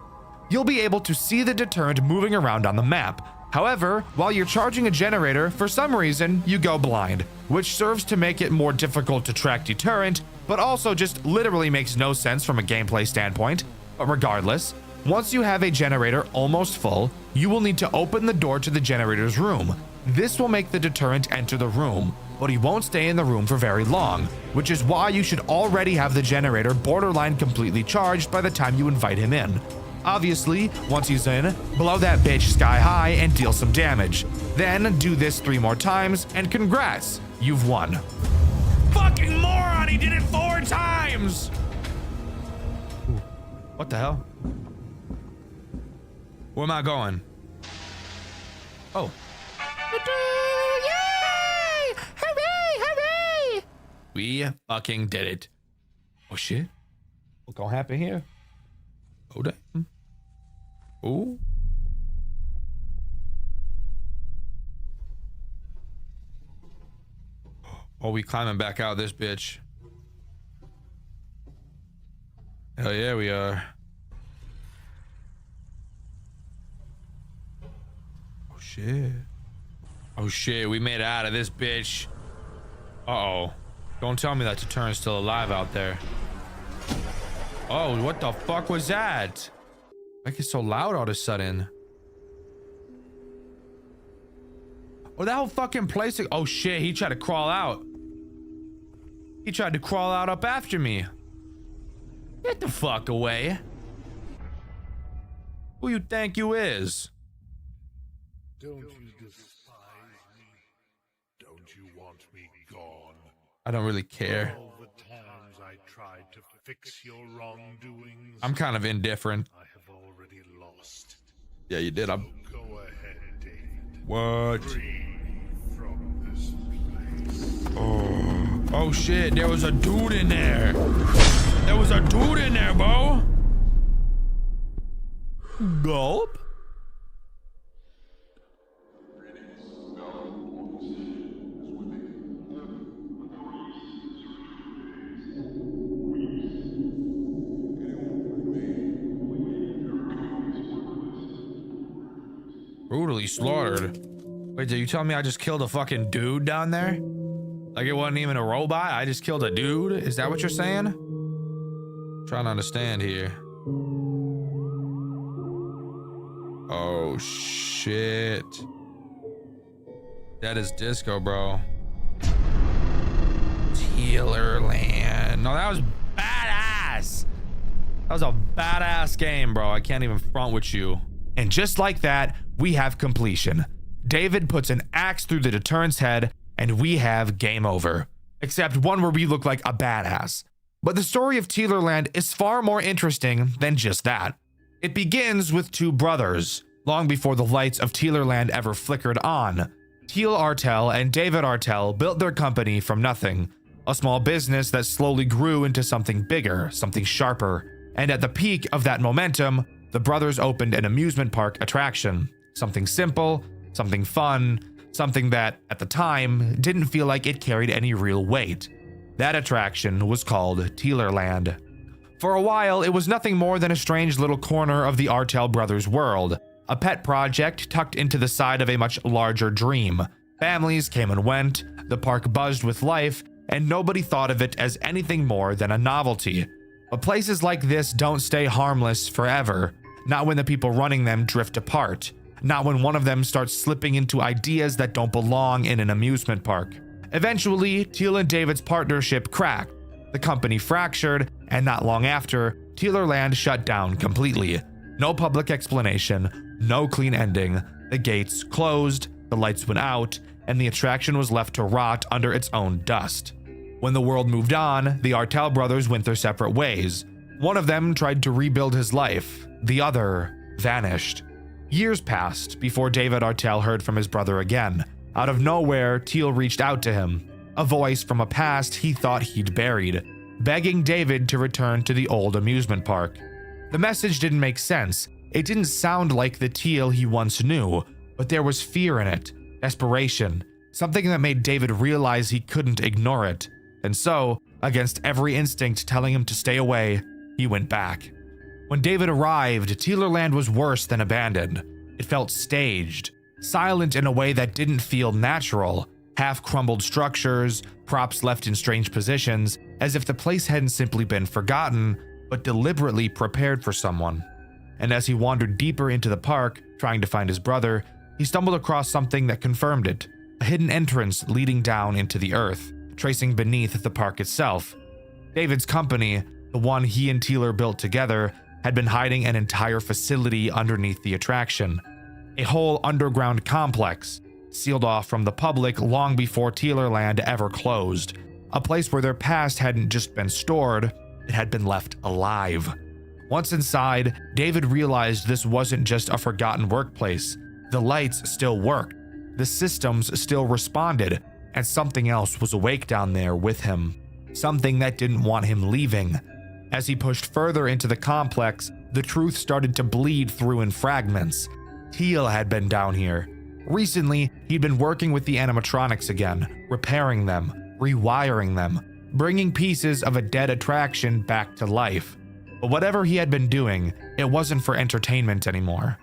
You'll be able to see the deterrent moving around on the map. However, while you're charging a generator, for some reason, you go blind, which serves to make it more difficult to track deterrent, but also just literally makes no sense from a gameplay standpoint. But regardless, once you have a generator almost full, you will need to open the door to the generator's room. This will make the deterrent enter the room, but he won't stay in the room for very long, which is why you should already have the generator borderline completely charged by the time you invite him in. Obviously, once he's in, blow that bitch sky high and deal some damage. Then do this 3 more times, and congrats, you've won. Fucking moron, he did it 4 times! Ooh, what the hell? Where am I going? Oh. Yay! Hooray! Hooray! We fucking did it. Oh shit. What's gonna happen here? Oh damn. Oh. Oh, we climbing back out this bitch. Hell yeah, we are. Oh shit. Oh shit, we made it out of this bitch. Uh-oh. Don't tell me that Deterrent's still alive out there. Oh, what the fuck was that? Why is it so loud all of a sudden? Oh, that whole fucking place. Oh shit, he tried to crawl out. He tried to crawl out up after me. Get the fuck away. Who you think you is? Don't you despise me? Don't you want me gone? I don't really care. All the times I tried to fix your wrongdoings, I'm kind of indifferent. I have already lost. Yeah, you did. I'm. Go ahead, David. What? Free from this place. Oh shit, there was a dude in there. There was a dude in there, bro. Gulp. Brutally slaughtered. Wait, did you tell me I just killed a fucking dude down there? Like it wasn't even a robot? I just killed a dude? Is that what you're saying? Trying to understand here. Oh shit. That is disco, bro. Teerland. No, that was badass. That was a badass game, bro. I can't even front with you. And just like that, we have completion. David puts an axe through the deterrent's head, and we have game over. Except one where we look like a badass. But the story of Teerland is far more interesting than just that. It begins with 2 brothers, long before the lights of Teerland ever flickered on. Teal Artel and David Artel built their company from nothing. A small business that slowly grew into something bigger, something sharper. And at the peak of that momentum, the brothers opened an amusement park attraction. Something simple, something fun, something that, at the time, didn't feel like it carried any real weight. That attraction was called Teerland. For a while, it was nothing more than a strange little corner of the Artel brothers' world, a pet project tucked into the side of a much larger dream. Families came and went, the park buzzed with life, and nobody thought of it as anything more than a novelty. But places like this don't stay harmless forever. not when the people running them drift apart, not when one of them starts slipping into ideas that don't belong in an amusement park. Eventually, Teal and David's partnership cracked, the company fractured, and not long after, Teerland shut down completely. No public explanation, no clean ending. The gates closed, the lights went out, and the attraction was left to rot under its own dust. When the world moved on, the Artel brothers went their separate ways. One of them tried to rebuild his life, the other vanished. Years passed before David Artel heard from his brother again. Out of nowhere, Teal reached out to him, a voice from a past he thought he'd buried, begging David to return to the old amusement park. The message didn't make sense. It didn't sound like the Teal he once knew, but there was fear in it, desperation, something that made David realize he couldn't ignore it. And so, against every instinct telling him to stay away, he went back. When David arrived, Teerland was worse than abandoned. It felt staged, silent in a way that didn't feel natural. Half-crumbled structures, props left in strange positions, as if the place hadn't simply been forgotten, but deliberately prepared for someone. And as he wandered deeper into the park, trying to find his brother, he stumbled across something that confirmed it, a hidden entrance leading down into the earth, tracing beneath the park itself. David's company, the one he and Teeler built together, had been hiding an entire facility underneath the attraction. A whole underground complex, sealed off from the public long before Teerland ever closed. A place where their past hadn't just been stored, it had been left alive. Once inside, David realized this wasn't just a forgotten workplace. The lights still worked, the systems still responded, and something else was awake down there with him. Something that didn't want him leaving. As he pushed further into the complex, the truth started to bleed through in fragments. Teal had been down here. Recently, he'd been working with the animatronics again, repairing them, rewiring them, bringing pieces of a dead attraction back to life. But whatever he had been doing, it wasn't for entertainment anymore.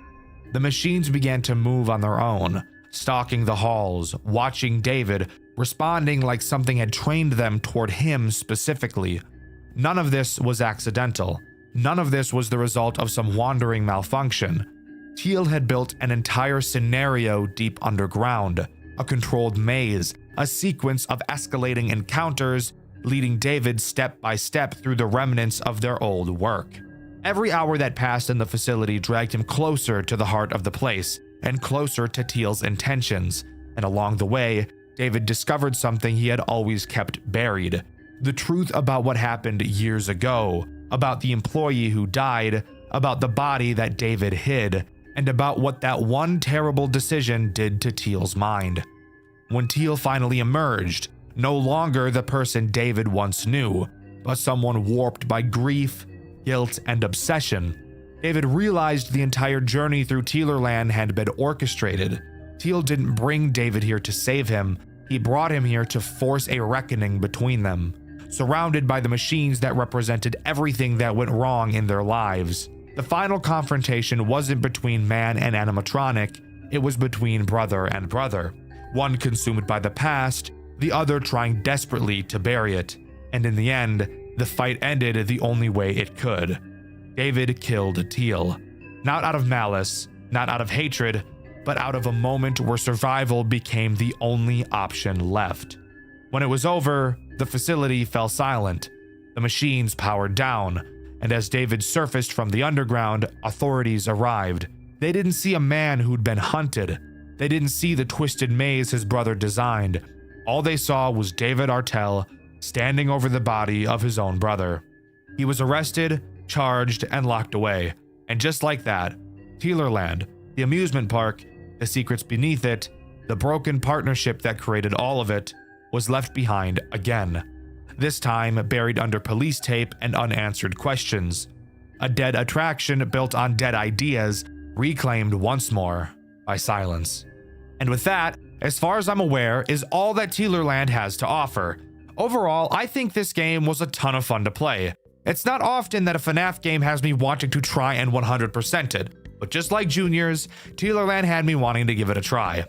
The machines began to move on their own, stalking the halls, watching David, responding like something had trained them toward him specifically. None of this was accidental. None of this was the result of some wandering malfunction. Teal had built an entire scenario deep underground, a controlled maze, a sequence of escalating encounters, leading David step by step through the remnants of their old work. Every hour that passed in the facility dragged him closer to the heart of the place, and closer to Teal's intentions, and along the way, David discovered something he had always kept buried. The truth about what happened years ago, about the employee who died, about the body that David hid, and about what that one terrible decision did to Teal's mind. When Teal finally emerged, no longer the person David once knew, but someone warped by grief, guilt, and obsession, David realized the entire journey through Teerland had been orchestrated. Teal didn't bring David here to save him, he brought him here to force a reckoning between them. Surrounded by the machines that represented everything that went wrong in their lives. The final confrontation wasn't between man and animatronic, it was between brother and brother. One consumed by the past, the other trying desperately to bury it. And in the end, the fight ended the only way it could. David killed Teal. Not out of malice, not out of hatred, but out of a moment where survival became the only option left. When it was over, the facility fell silent. The machines powered down, and as David surfaced from the underground, authorities arrived. They didn't see a man who'd been hunted. They didn't see the twisted maze his brother designed. All they saw was David Artel standing over the body of his own brother. He was arrested, charged, and locked away. And just like that, Teerland, the amusement park, the secrets beneath it, the broken partnership that created all of it, was left behind again. This time buried under police tape and unanswered questions. A dead attraction built on dead ideas, reclaimed once more by silence. And with that, as far as I'm aware, is all that Teerland has to offer. Overall, I think this game was a ton of fun to play. It's not often that a FNAF game has me wanting to try and 100% it, but just like Juniors, Teerland had me wanting to give it a try.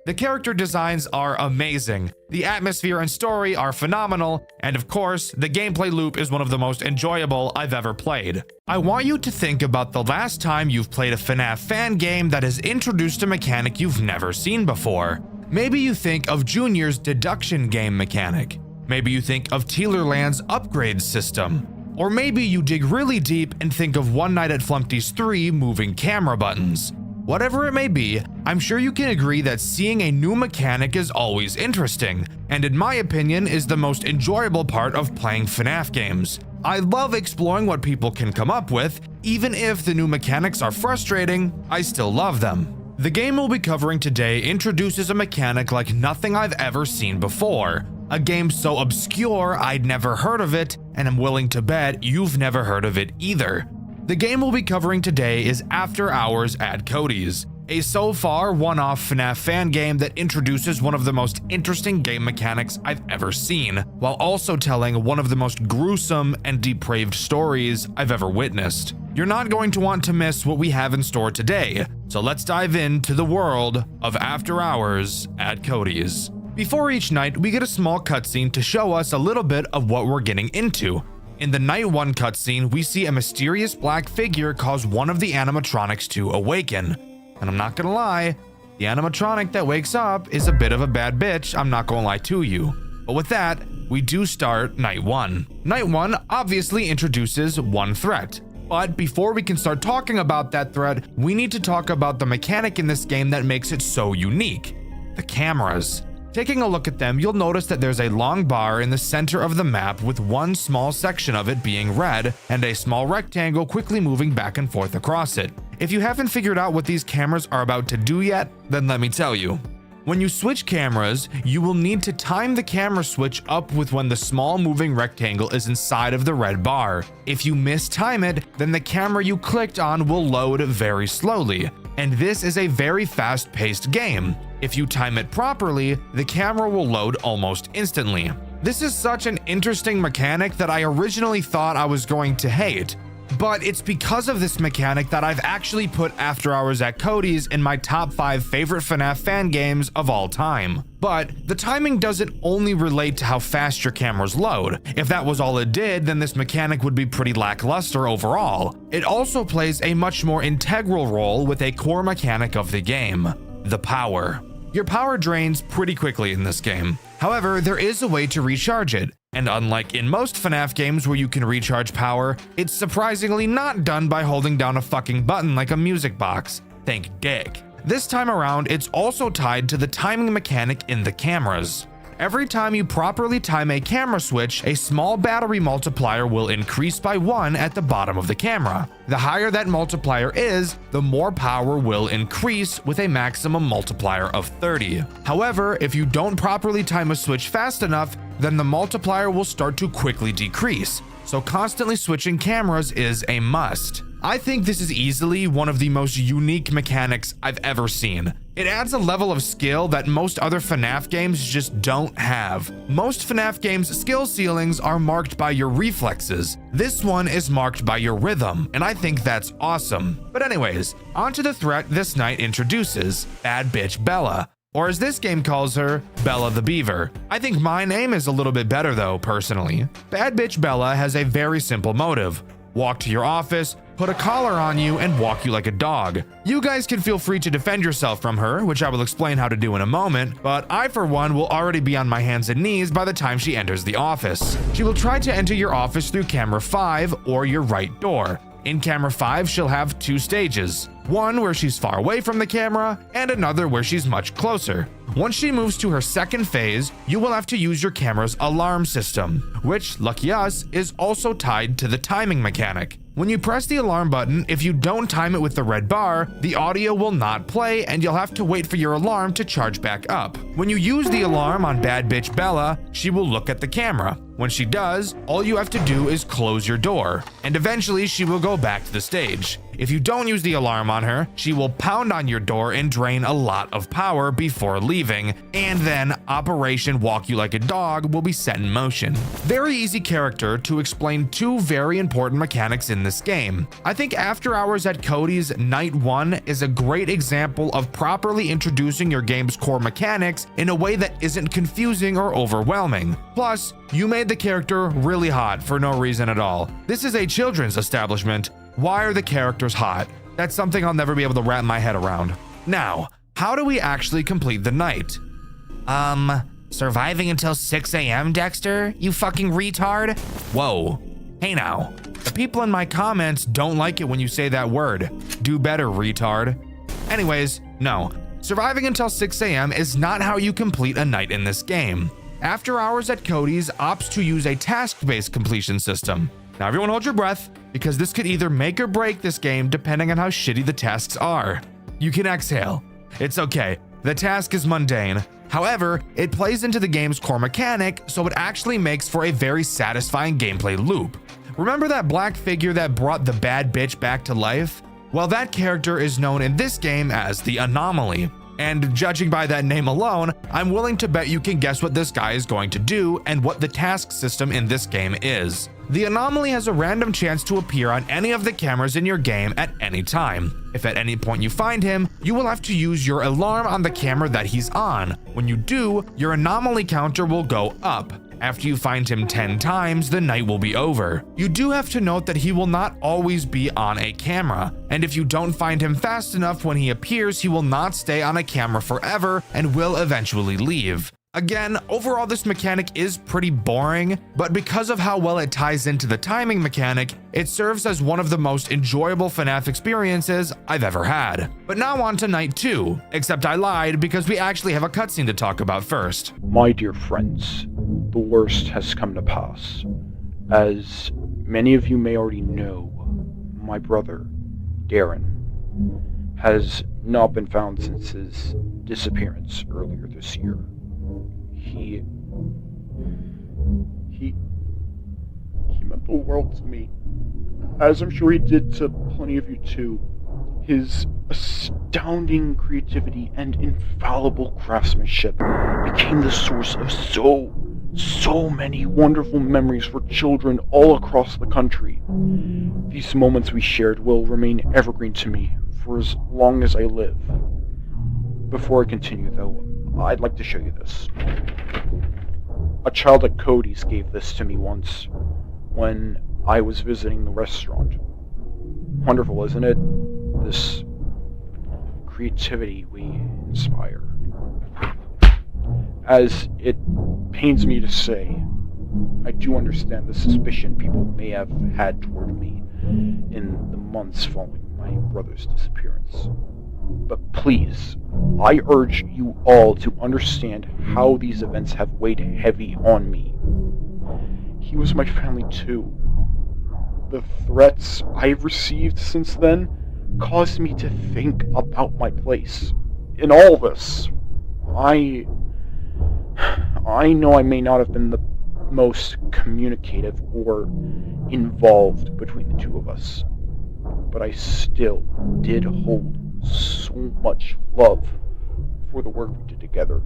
The character designs are amazing, the atmosphere and story are phenomenal, and of course, the gameplay loop is one of the most enjoyable I've ever played. I want you to think about the last time you've played a FNAF fan game that has introduced a mechanic you've never seen before. Maybe you think of Junior's deduction game mechanic. Maybe you think of Teerland's upgrade system. Or maybe you dig really deep and think of One Night at Flumpty's 3 moving camera buttons. Whatever it may be, I'm sure you can agree that seeing a new mechanic is always interesting, and in my opinion is the most enjoyable part of playing FNAF games. I love exploring what people can come up with. Even if the new mechanics are frustrating, I still love them. The game we'll be covering today introduces a mechanic like nothing I've ever seen before. A game so obscure I'd never heard of it, and I'm willing to bet you've never heard of it either. The game we'll be covering today is After Hours at Cody's, a so far one-off FNAF fan game that introduces one of the most interesting game mechanics I've ever seen, while also telling one of the most gruesome and depraved stories I've ever witnessed. You're not going to want to miss what we have in store today, so let's dive into the world of After Hours at Cody's. Before each night, we get a small cutscene to show us a little bit of what we're getting into. In the Night 1 cutscene, we see a mysterious black figure cause one of the animatronics to awaken. And I'm not gonna lie, the animatronic that wakes up is a bit of a bad bitch, I'm not gonna lie to you. But with that, we do start Night 1. Night 1 obviously introduces one threat. But before we can start talking about that threat, we need to talk about the mechanic in this game that makes it so unique: the cameras. Taking a look at them, you'll notice that there's a long bar in the center of the map with one small section of it being red and a small rectangle quickly moving back and forth across it. If you haven't figured out what these cameras are about to do yet, then let me tell you. When you switch cameras, you will need to time the camera switch up with when the small moving rectangle is inside of the red bar. If you mistime it, then the camera you clicked on will load very slowly. And this is a very fast-paced game. If you time it properly, the camera will load almost instantly. This is such an interesting mechanic that I originally thought I was going to hate. But it's because of this mechanic that I've actually put After Hours at Cody's in my top 5 favorite FNAF fan games of all time. But the timing doesn't only relate to how fast your cameras load. If that was all it did, then this mechanic would be pretty lackluster overall. It also plays a much more integral role with a core mechanic of the game: the power. Your power drains pretty quickly in this game. However, there is a way to recharge it. And unlike in most FNAF games where you can recharge power, it's surprisingly not done by holding down a fucking button like a music box. Thank dick. This time around, it's also tied to the timing mechanic in the cameras. Every time you properly time a camera switch, a small battery multiplier will increase by 1 at the bottom of the camera. The higher that multiplier is, the more power will increase, with a maximum multiplier of 30. However, if you don't properly time a switch fast enough, then the multiplier will start to quickly decrease. So constantly switching cameras is a must. I think this is easily one of the most unique mechanics I've ever seen. It adds a level of skill that most other FNAF games just don't have. Most FNAF games' skill ceilings are marked by your reflexes. This one is marked by your rhythm, and I think that's awesome. But anyways, onto the threat this night introduces: Bad Bitch Bella. Or as this game calls her, Bella the Beaver. I think my name is a little bit better though, personally. Bad Bitch Bella has a very simple motive: walk to your office, put a collar on you, and walk you like a dog. You guys can feel free to defend yourself from her, which I will explain how to do in a moment, but I for one will already be on my hands and knees by the time she enters the office. She will try to enter your office through camera 5 or your right door. In camera 5, she'll have 2 stages. One where she's far away from the camera, and another where she's much closer. Once she moves to her second phase, you will have to use your camera's alarm system, which, lucky us, is also tied to the timing mechanic. When you press the alarm button, if you don't time it with the red bar, the audio will not play and you'll have to wait for your alarm to charge back up. When you use the alarm on Bad Bitch Bella, she will look at the camera. When she does, all you have to do is close your door, and eventually she will go back to the stage. If you don't use the alarm on her, she will pound on your door and drain a lot of power before leaving, and then Operation Walk You Like a Dog will be set in motion. Very easy character to explain two very important mechanics in this game. I think After Hours at Cody's Night 1 is a great example of properly introducing your game's core mechanics in a way that isn't confusing or overwhelming. Plus, you made the character really hot for no reason at all. This is a children's establishment. Why are the characters hot? That's something I'll never be able to wrap my head around. Now, how do we actually complete the night? Surviving until 6 a.m., Dxtr? You fucking retard? Whoa. Hey now. The people in my comments don't like it when you say that word. Do better, retard. Anyways, no. Surviving until 6 a.m. is not how you complete a night in this game. After Hours at Cody's opts to use a task-based completion system. Now everyone hold your breath, because this could either make or break this game depending on how shitty the tasks are. You can exhale. It's okay. The task is mundane. However, it plays into the game's core mechanic, so it actually makes for a very satisfying gameplay loop. Remember that black figure that brought the bad bitch back to life? Well, that character is known in this game as the Anomaly. And judging by that name alone, I'm willing to bet you can guess what this guy is going to do and what the task system in this game is. The Anomaly has a random chance to appear on any of the cameras in your game at any time. If at any point you find him, you will have to use your alarm on the camera that he's on. When you do, your Anomaly counter will go up. After you find him 10 times, the night will be over. You do have to note that he will not always be on a camera, and if you don't find him fast enough when he appears, he will not stay on a camera forever and will eventually leave. Again, overall this mechanic is pretty boring, but because of how well it ties into the timing mechanic, it serves as one of the most enjoyable FNAF experiences I've ever had. But now on to night 2, except I lied because we actually have a cutscene to talk about first. My dear friends, the worst has come to pass. As many of you may already know, my brother, Darren, has not been found since his disappearance earlier this year. He meant the world to me, as I'm sure he did to plenty of you too. His astounding creativity and infallible craftsmanship became the source of so many wonderful memories for children all across the country. These moments we shared will remain evergreen to me for as long as I live. Before I continue though, I'd like to show you this. A child at Cody's gave this to me once when I was visiting the restaurant. Wonderful, isn't it? This creativity we inspire. As it pains me to say, I do understand the suspicion people may have had toward me in the months following my brother's disappearance. But please, I urge you all to understand how these events have weighed heavy on me. He was my family too. The threats I've received since then caused me to think about my place in all this. I know I may not have been the most communicative or involved between the two of us, but I still did hold so much love for the work we did together.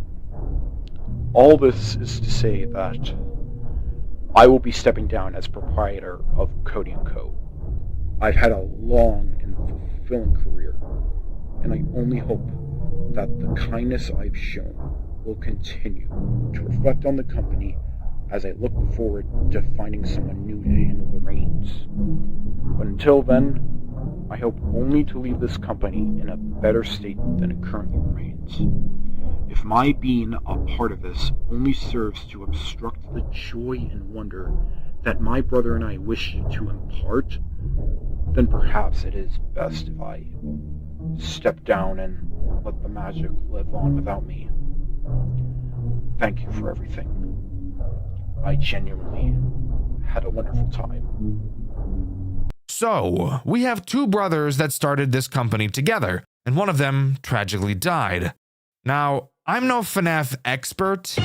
All this is to say that I will be stepping down as proprietor of Cody & Co. I've had a long and fulfilling career, and I only hope that the kindness I've shown will continue to reflect on the company as I look forward to finding someone new to handle the reins. But until then, I hope only to leave this company in a better state than it currently remains. If my being a part of this only serves to obstruct the joy and wonder that my brother and I wish to impart, then perhaps it is best if I step down and let the magic live on without me. Thank you for everything. I genuinely had a wonderful time. So, we have two brothers that started this company together, and one of them tragically died. Now, I'm no FNAF expert.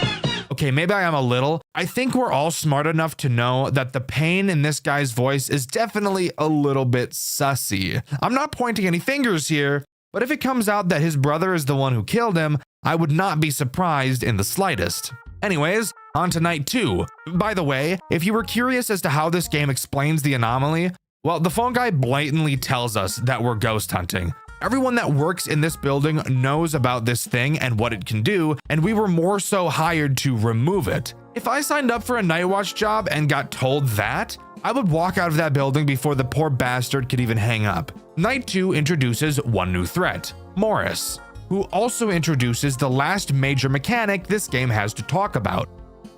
Okay, maybe I am a little. I think we're all smart enough to know that the pain in this guy's voice is definitely a little bit sussy. I'm not pointing any fingers here, but if it comes out that his brother is the one who killed him, I would not be surprised in the slightest. Anyways, on to night 2. By the way, if you were curious as to how this game explains the anomaly, well, the phone guy blatantly tells us that we're ghost hunting. Everyone that works in this building knows about this thing and what it can do, and we were more so hired to remove it. If I signed up for a night watch job and got told that, I would walk out of that building before the poor bastard could even hang up. Night 2 introduces one new threat, Morris, who also introduces the last major mechanic this game has to talk about,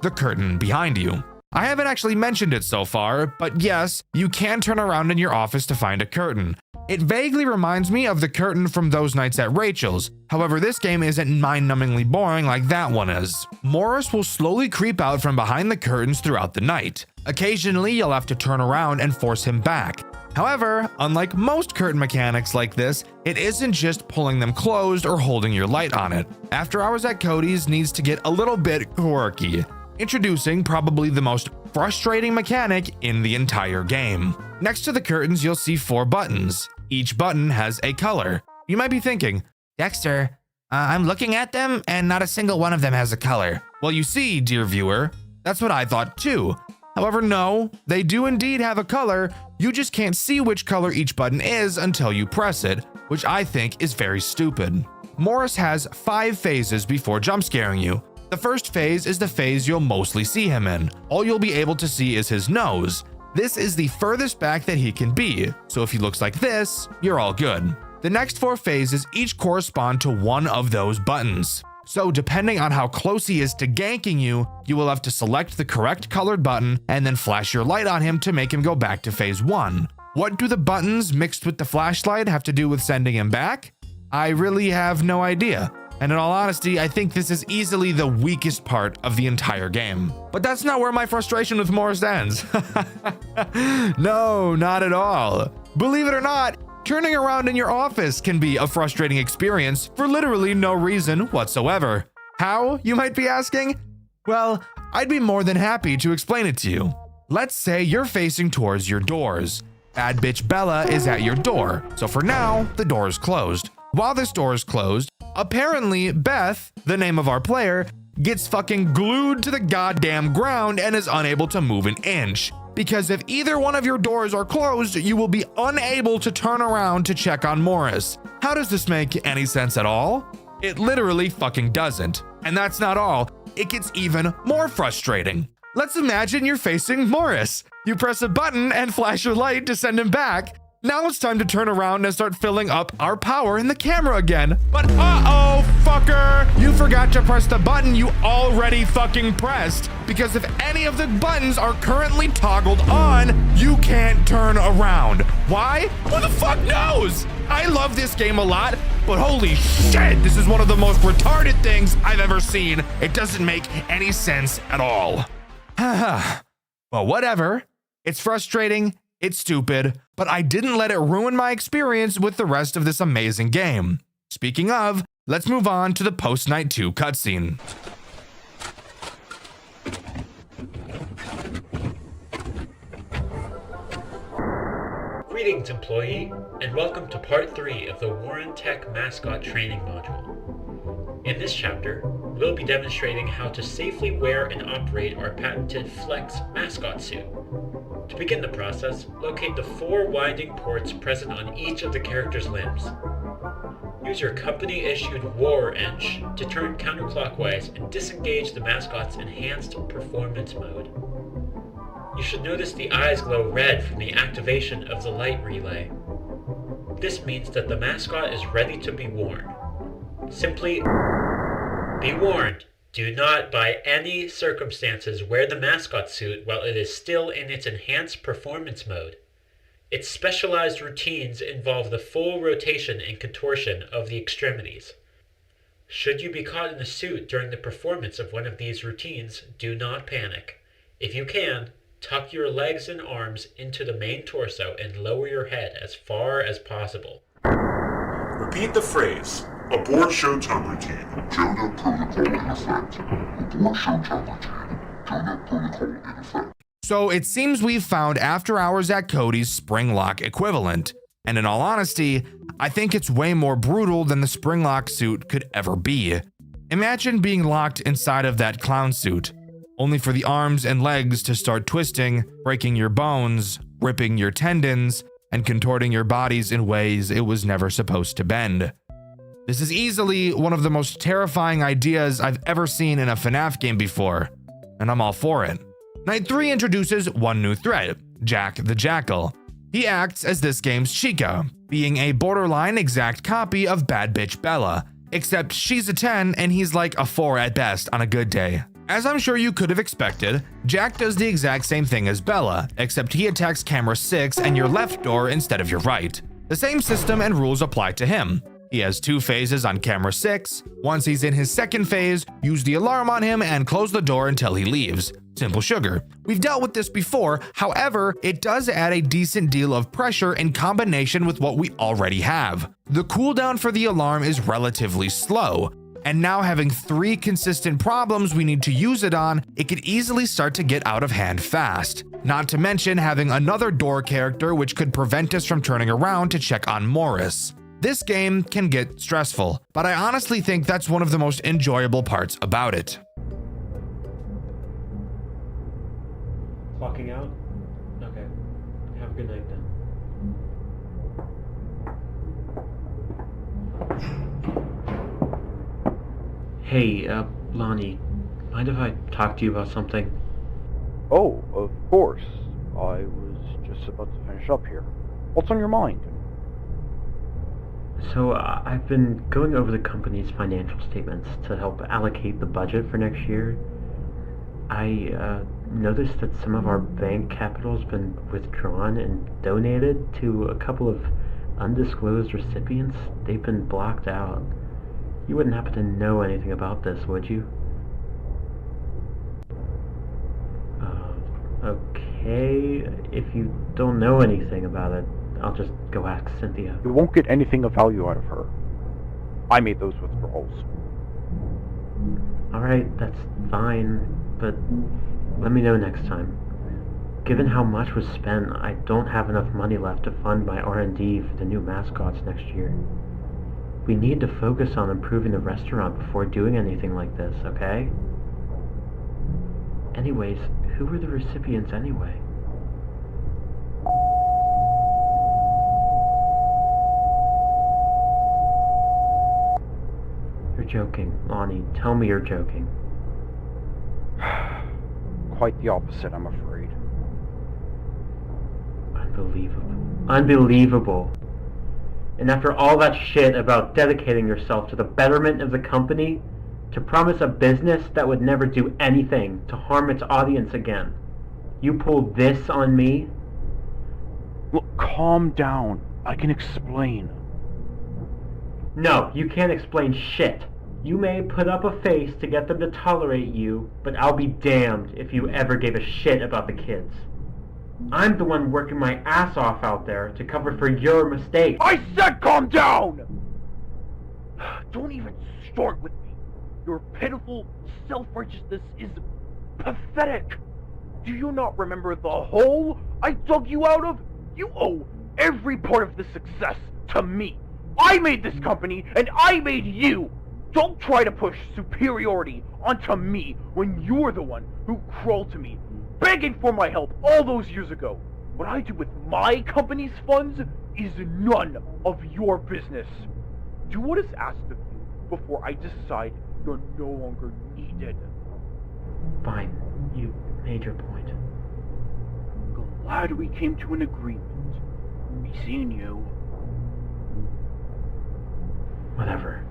the curtain behind you. I haven't actually mentioned it so far, but yes, you can turn around in your office to find a curtain. It vaguely reminds me of the curtain from those nights at Rachel's. However, this game isn't mind-numbingly boring like that one is. Morris will slowly creep out from behind the curtains throughout the night. Occasionally, you'll have to turn around and force him back. However, unlike most curtain mechanics like this, it isn't just pulling them closed or holding your light on it. After Hours at Cody's needs to get a little bit quirky. Introducing probably the most frustrating mechanic in the entire game. Next to the curtains, you'll see 4 buttons. Each button has a color. You might be thinking, Dexter, I'm looking at them and not a single one of them has a color. Well, you see, dear viewer, that's what I thought too. However, no, they do indeed have a color. You just can't see which color each button is until you press it, which I think is very stupid. Morris has 5 phases before jump scaring you. The first phase is the phase you'll mostly see him in. All you'll be able to see is his nose. This is the furthest back that he can be, so if he looks like this, you're all good. The next 4 phases each correspond to one of those buttons. So depending on how close he is to ganking you, you will have to select the correct colored button and then flash your light on him to make him go back to phase 1. What do the buttons mixed with the flashlight have to do with sending him back? I really have no idea. And in all honesty, I think this is easily the weakest part of the entire game. But that's not where my frustration with Morris ends. No, not at all. Believe it or not, turning around in your office can be a frustrating experience for literally no reason whatsoever. How, you might be asking? Well, I'd be more than happy to explain it to you. Let's say you're facing towards your doors. Bad bitch Bella is at your door, so for now, the door is closed. While this door is closed, apparently Beth, the name of our player, gets fucking glued to the goddamn ground and is unable to move an inch. Because if either one of your doors are closed, you will be unable to turn around to check on Morris. How does this make any sense at all? It literally fucking doesn't. And that's not all. It gets even more frustrating. Let's imagine you're facing Morris. You press a button and flash your light to send him back. Now it's time to turn around and start filling up our power in the camera again. But uh-oh, fucker! You forgot to press the button you already fucking pressed. Because if any of the buttons are currently toggled on, you can't turn around. Why? Who the fuck knows? I love this game a lot, but holy shit, this is one of the most retarded things I've ever seen. It doesn't make any sense at all. Well, whatever. It's frustrating. It's stupid, but I didn't let it ruin my experience with the rest of this amazing game. Speaking of, let's move on to the post-night 2 cutscene. Greetings, employee, and welcome to part 3 of the Warren Tech Mascot Training Module. In this chapter, we'll be demonstrating how to safely wear and operate our patented Flex mascot suit. To begin the process, locate the 4 winding ports present on each of the character's limbs. Use your company-issued War Wrench to turn counterclockwise and disengage the mascot's enhanced performance mode. You should notice the eyes glow red from the activation of the light relay. This means that the mascot is ready to be worn. Simply be warned. Do not, by any circumstances, wear the mascot suit while it is still in its enhanced performance mode. Its specialized routines involve the full rotation and contortion of the extremities. Should you be caught in the suit during the performance of one of these routines, do not panic. If you can, tuck your legs and arms into the main torso and lower your head as far as possible. Repeat the phrase, Abort showtime routine. Jonah protocol in effect. Abort showtime routine. Jonah protocol in effect. So it seems we've found After Hours at Cody's spring lock equivalent. And in all honesty, I think it's way more brutal than the spring lock suit could ever be. Imagine being locked inside of that clown suit, only for the arms and legs to start twisting, breaking your bones, ripping your tendons, and contorting your bodies in ways it was never supposed to bend. This is easily one of the most terrifying ideas I've ever seen in a FNAF game before, and I'm all for it. Night 3 introduces one new threat, Jack the Jackal. He acts as this game's Chica, being a borderline exact copy of Bad Bitch Bella, except she's a 10 and he's like a 4 at best on a good day. As I'm sure you could have expected, Jack does the exact same thing as Bella, except he attacks camera 6 and your left door instead of your right. The same system and rules apply to him. He has 2 phases on camera 6. Once he's in his second phase, use the alarm on him and close the door until he leaves. Simple sugar. We've dealt with this before, however, it does add a decent deal of pressure in combination with what we already have. The cooldown for the alarm is relatively slow, and now having 3 consistent problems we need to use it on, it could easily start to get out of hand fast. Not to mention having another door character which could prevent us from turning around to check on Morris. This game can get stressful, but I honestly think that's one of the most enjoyable parts about it. Clocking out? Okay. Have a good night then. Hey, Lonnie, mind if I talk to you about something? Oh, of course. I was just about to finish up here. What's on your mind? So, I've been going over the company's financial statements to help allocate the budget for next year. I noticed that some of our bank capital's been withdrawn and donated to a couple of undisclosed recipients. They've been blocked out. You wouldn't happen to know anything about this, would you? Okay. If you don't know anything about it, I'll just go ask Cynthia. You won't get anything of value out of her. I made those withdrawals. Alright, that's fine, but let me know next time. Given how much was spent, I don't have enough money left to fund my R&D for the new mascots next year. We need to focus on improving the restaurant before doing anything like this, okay? Anyways, who were the recipients anyway? You're joking, Lonnie. Tell me you're joking. Quite the opposite, I'm afraid. Unbelievable. Unbelievable. And after all that shit about dedicating yourself to the betterment of the company, to promise a business that would never do anything to harm its audience again, you pulled this on me? Look, calm down. I can explain. No, you can't explain shit. You may put up a face to get them to tolerate you, but I'll be damned if you ever gave a shit about the kids. I'm the one working my ass off out there to cover for your mistakes. I said calm down! Don't even start with me. Your pitiful self-righteousness is pathetic. Do you not remember the hole I dug you out of? You owe every part of this success to me. I made this company, and I made you. Don't try to push superiority onto me when you're the one who crawled to me, begging for my help all those years ago. What I do with my company's funds is none of your business. Do what is asked of you before I decide you're no longer needed. Fine, you made your point. Glad we came to an agreement. Be seeing you. Whatever.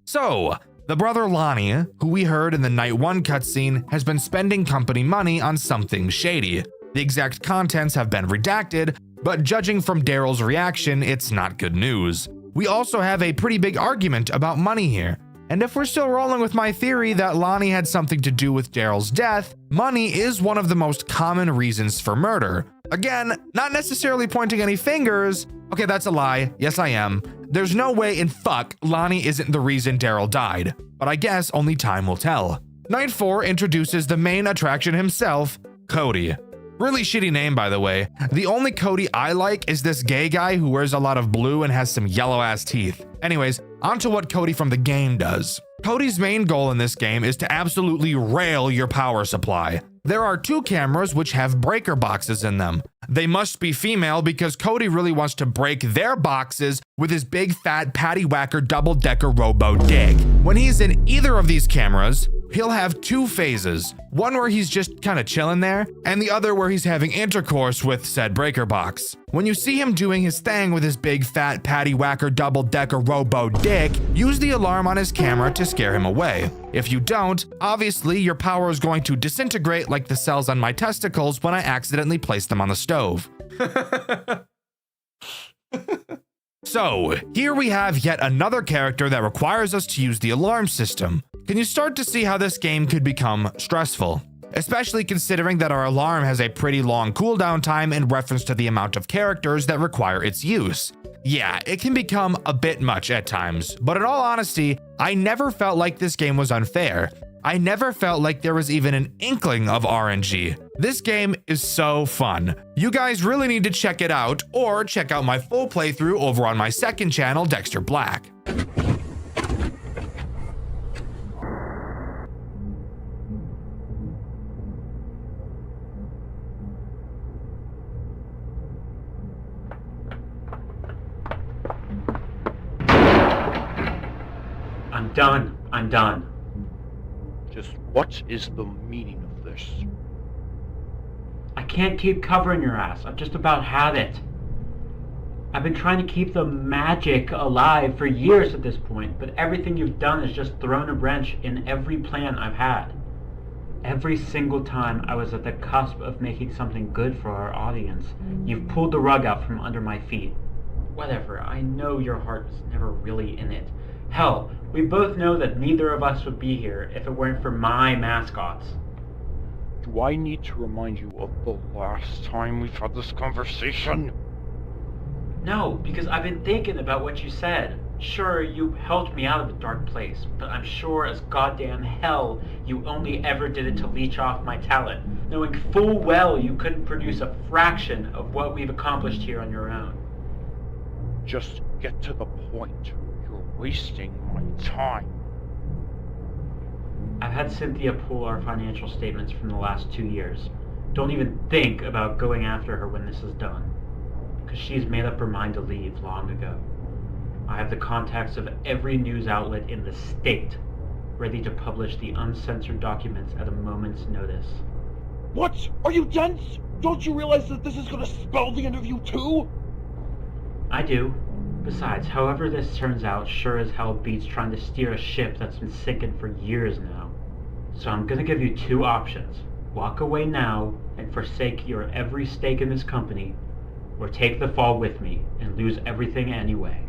So, the brother Lonnie, who we heard in the Night 1 cutscene, has been spending company money on something shady. The exact contents have been redacted, but judging from Daryl's reaction, it's not good news. We also have a pretty big argument about money here. And if we're still rolling with my theory that Lonnie had something to do with Daryl's death, money is one of the most common reasons for murder. Again, not necessarily pointing any fingers. Okay, that's a lie. Yes, I am. There's no way in fuck Lonnie isn't the reason Daryl died, but I guess only time will tell. Night 4 introduces the main attraction himself, Cody. Really shitty name, by the way. The only Cody I like is this gay guy who wears a lot of blue and has some yellow ass teeth. Anyways, onto what Cody from the game does. Cody's main goal in this game is to absolutely rail your power supply. There are 2 cameras which have breaker boxes in them. They must be female because Cody really wants to break their boxes with his big fat patty whacker double-decker robo dig. When he's in either of these cameras, he'll have 2 phases. One where he's just kind of chilling there, and the other where he's having intercourse with said breaker box. When you see him doing his thing with his big fat patty whacker double-decker robo dick, use the alarm on his camera to scare him away. If you don't, obviously your power is going to disintegrate like the cells on my testicles when I accidentally place them on the stove. So, here we have yet another character that requires us to use the alarm system. Can you start to see how this game could become stressful? Especially considering that our alarm has a pretty long cooldown time in reference to the amount of characters that require its use. Yeah, it can become a bit much at times, but in all honesty, I never felt like this game was unfair. I never felt like there was even an inkling of RNG. This game is so fun. You guys really need to check it out, or check out my full playthrough over on my second channel, Dxtr Black. I'm done. Just what is the meaning of this? I can't keep covering your ass. I've just about had it. I've been trying to keep the magic alive for years at this point, but everything you've done has just thrown a wrench in every plan I've had. Every single time I was at the cusp of making something good for our audience, you've pulled the rug out from under my feet. Whatever, I know your heart was never really in it. Hell, we both know that neither of us would be here if it weren't for my mascots. Do I need to remind you of the last time we've had this conversation? No, because I've been thinking about what you said. Sure, you helped me out of a dark place, but I'm sure as goddamn hell you only ever did it to leech off my talent, knowing full well you couldn't produce a fraction of what we've accomplished here on your own. Just get to the point. You're wasting my time. I've had Cynthia pull our financial statements from the last 2 years. Don't even think about going after her when this is done, because she's made up her mind to leave long ago. I have the contacts of every news outlet in the state, ready to publish the uncensored documents at a moment's notice. What? Are you dense? Don't you realize that this is gonna spell the end of you too? I do. Besides, however this turns out sure as hell beats trying to steer a ship that's been sinking for years now. So I'm gonna give you 2 options. Walk away now and forsake your every stake in this company, or take the fall with me and lose everything anyway.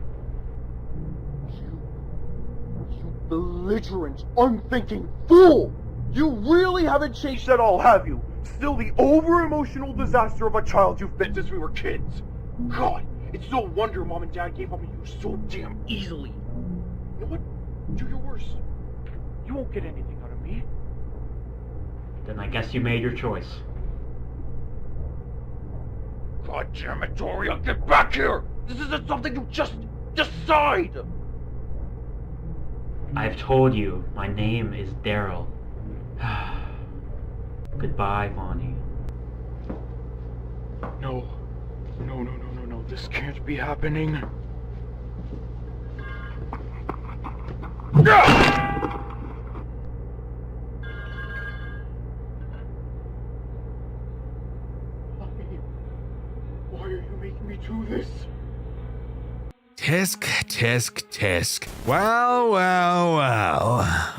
You belligerent, unthinking fool! You really haven't changed at all, have you? Still the over-emotional disaster of a child you've been since we were kids. God, it's no wonder Mom and Dad gave up on you so damn easily. You know what? Do your worst. You won't get anything out of me. Then I guess you made your choice. God damn it, Doria, get back here! This isn't something you just decide! I've told you, my name is Daryl. Goodbye, Lonnie. No, this can't be happening. Why are you making me do this? Tisk, tisk, tisk. Well.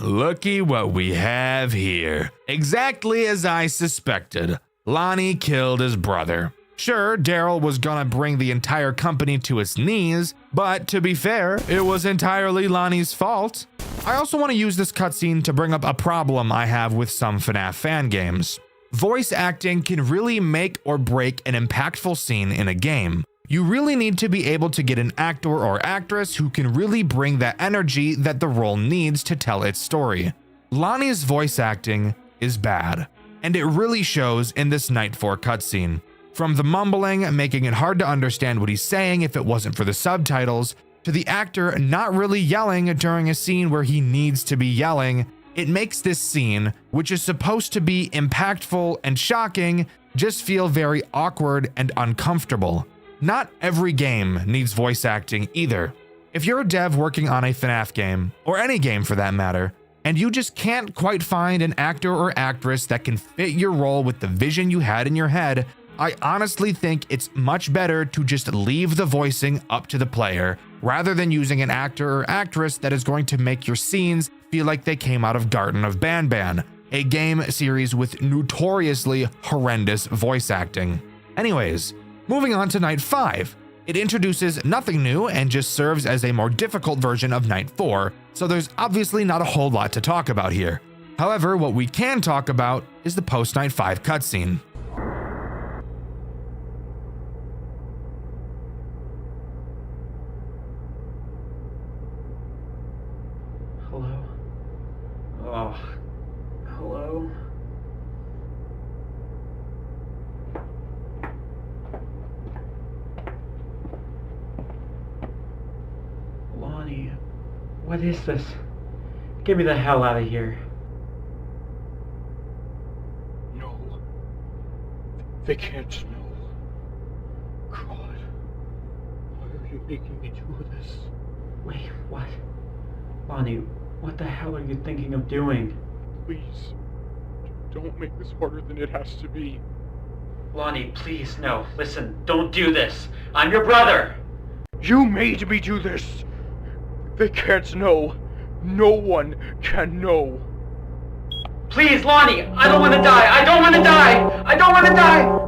Looky what we have here. Exactly as I suspected. Lonnie killed his brother. Sure, Daryl was gonna bring the entire company to its knees, but to be fair, it was entirely Lonnie's fault. I also want to use this cutscene to bring up a problem I have with some FNAF fan games. Voice acting can really make or break an impactful scene in a game. You really need to be able to get an actor or actress who can really bring that energy that the role needs to tell its story. Lonnie's voice acting is bad, and it really shows in this Night 4 cutscene. From the mumbling, making it hard to understand what he's saying if it wasn't for the subtitles, to the actor not really yelling during a scene where he needs to be yelling, it makes this scene, which is supposed to be impactful and shocking, just feel very awkward and uncomfortable. Not every game needs voice acting either. If you're a dev working on a FNAF game, or any game for that matter, and you just can't quite find an actor or actress that can fit your role with the vision you had in your head, I honestly think it's much better to just leave the voicing up to the player, rather than using an actor or actress that is going to make your scenes feel like they came out of Garden of Banban, a game series with notoriously horrendous voice acting. Anyways, moving on to Night 5. It introduces nothing new and just serves as a more difficult version of Night 4, so there's obviously not a whole lot to talk about here. However, what we can talk about is the post-Night 5 cutscene. Hello? Oh, hello? Lonnie, what is this? Get me the hell out of here. No. They can't know. God. Why are you making me do this? Wait, what? Lonnie, what the hell are you thinking of doing? Please. Don't make this harder than it has to be. Lonnie, please, no. Listen, don't do this. I'm your brother! You made me do this! They can't know. No one can know. Please, Lonnie! I don't want to die! I don't want to die! I don't want to die!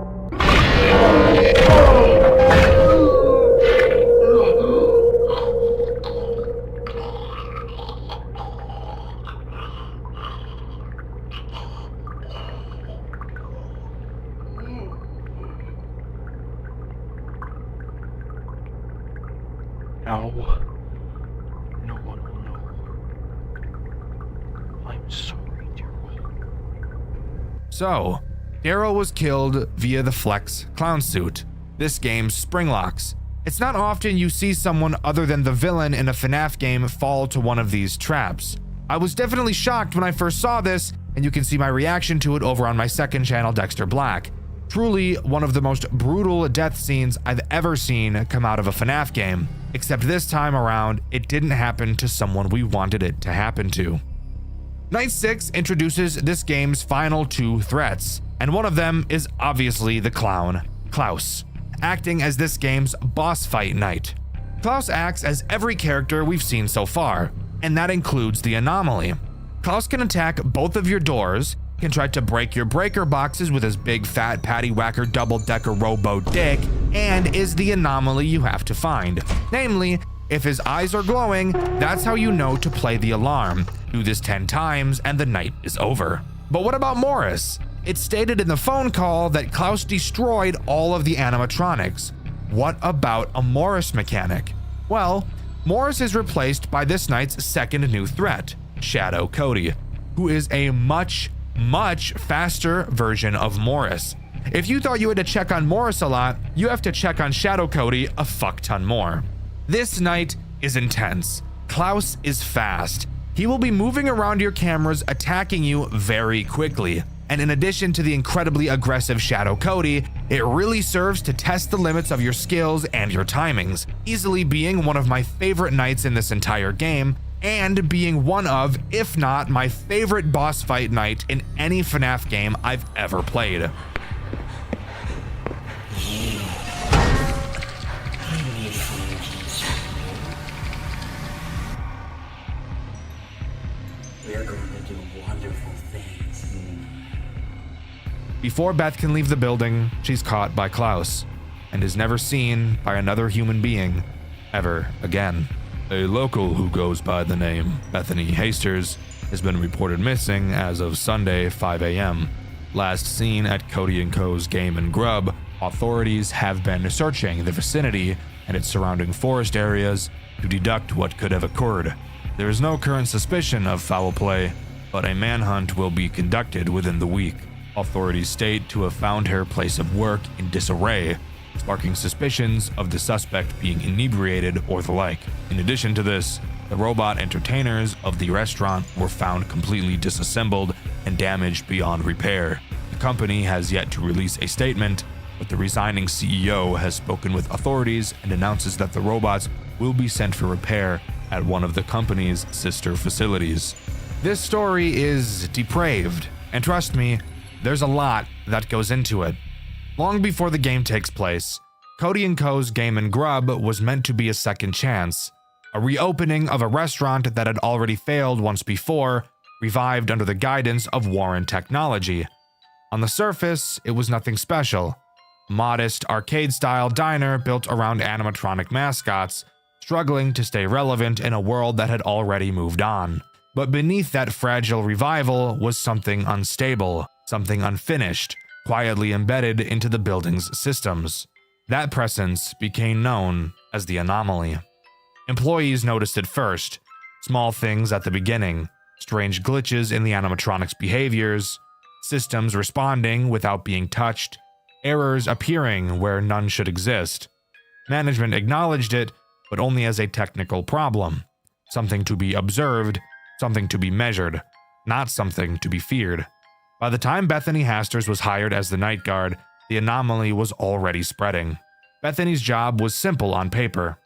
Now, no one will know. I'm sorry, Daryl. So, Daryl was killed via the Flex clown suit, this game's spring locks. It's not often you see someone other than the villain in a FNAF game fall to one of these traps. I was definitely shocked when I first saw this, and you can see my reaction to it over on my second channel, Dxtr Black. Truly one of the most brutal death scenes I've ever seen come out of a FNAF game, except this time around, it didn't happen to someone we wanted it to happen to. Night 6 introduces this game's final 2 threats, and one of them is obviously the clown, Klaus, acting as this game's boss fight night. Klaus acts as every character we've seen so far, and that includes the anomaly. Klaus can attack both of your doors, can try to break your breaker boxes with his big fat patty whacker double-decker robo dick, and is the anomaly you have to find. Namely, if his eyes are glowing, that's how you know to play the alarm. Do this 10 times and the night is over. But what about Morris? It's stated in the phone call that Klaus destroyed all of the animatronics. What about a Morris mechanic? Well, Morris is replaced by this night's second new threat, Shadow Cody, who is a much faster version of Morris. If you thought you had to check on Morris a lot, you have to check on Shadow Cody a fuck ton more. This night is intense. Klaus is fast. He will be moving around your cameras, attacking you very quickly. And in addition to the incredibly aggressive Shadow Cody, it really serves to test the limits of your skills and your timings, easily being one of my favorite nights in this entire game, and being one of, if not my favorite boss fight night in any FNAF game I've ever played. We're going to do wonderful things. Before Beth can leave the building, she's caught by Klaus, and is never seen by another human being ever again. A local who goes by the name Bethany Hasters has been reported missing as of Sunday 5 a.m. Last seen at Cody & Co.'s Game & Grub Authorities have been searching the vicinity and its surrounding forest areas to deduct what could have occurred. There is no current suspicion of foul play, but a manhunt will be conducted within the week. Authorities state to have found her place of work in disarray, sparking suspicions of the suspect being inebriated or the like. In addition to this, the robot entertainers of the restaurant were found completely disassembled and damaged beyond repair. The company has yet to release a statement, but the resigning CEO has spoken with authorities and announces that the robots will be sent for repair at one of the company's sister facilities. This story is depraved, and trust me, there's a lot that goes into it. Long before the game takes place, Cody & Co.'s Game & Grub was meant to be a second chance, a reopening of a restaurant that had already failed once before, revived under the guidance of Warren Technology. On the surface, it was nothing special. A modest, arcade-style diner built around animatronic mascots, struggling to stay relevant in a world that had already moved on. But beneath that fragile revival was something unstable, something unfinished, quietly embedded into the building's systems. That presence became known as the anomaly. Employees noticed it first, small things at the beginning, strange glitches in the animatronics' behaviors, systems responding without being touched, errors appearing where none should exist. Management acknowledged it, but only as a technical problem, something to be observed, something to be measured, not something to be feared. By the time Bethany Hasters was hired as the night guard, the anomaly was already spreading. Bethany's job was simple on paper: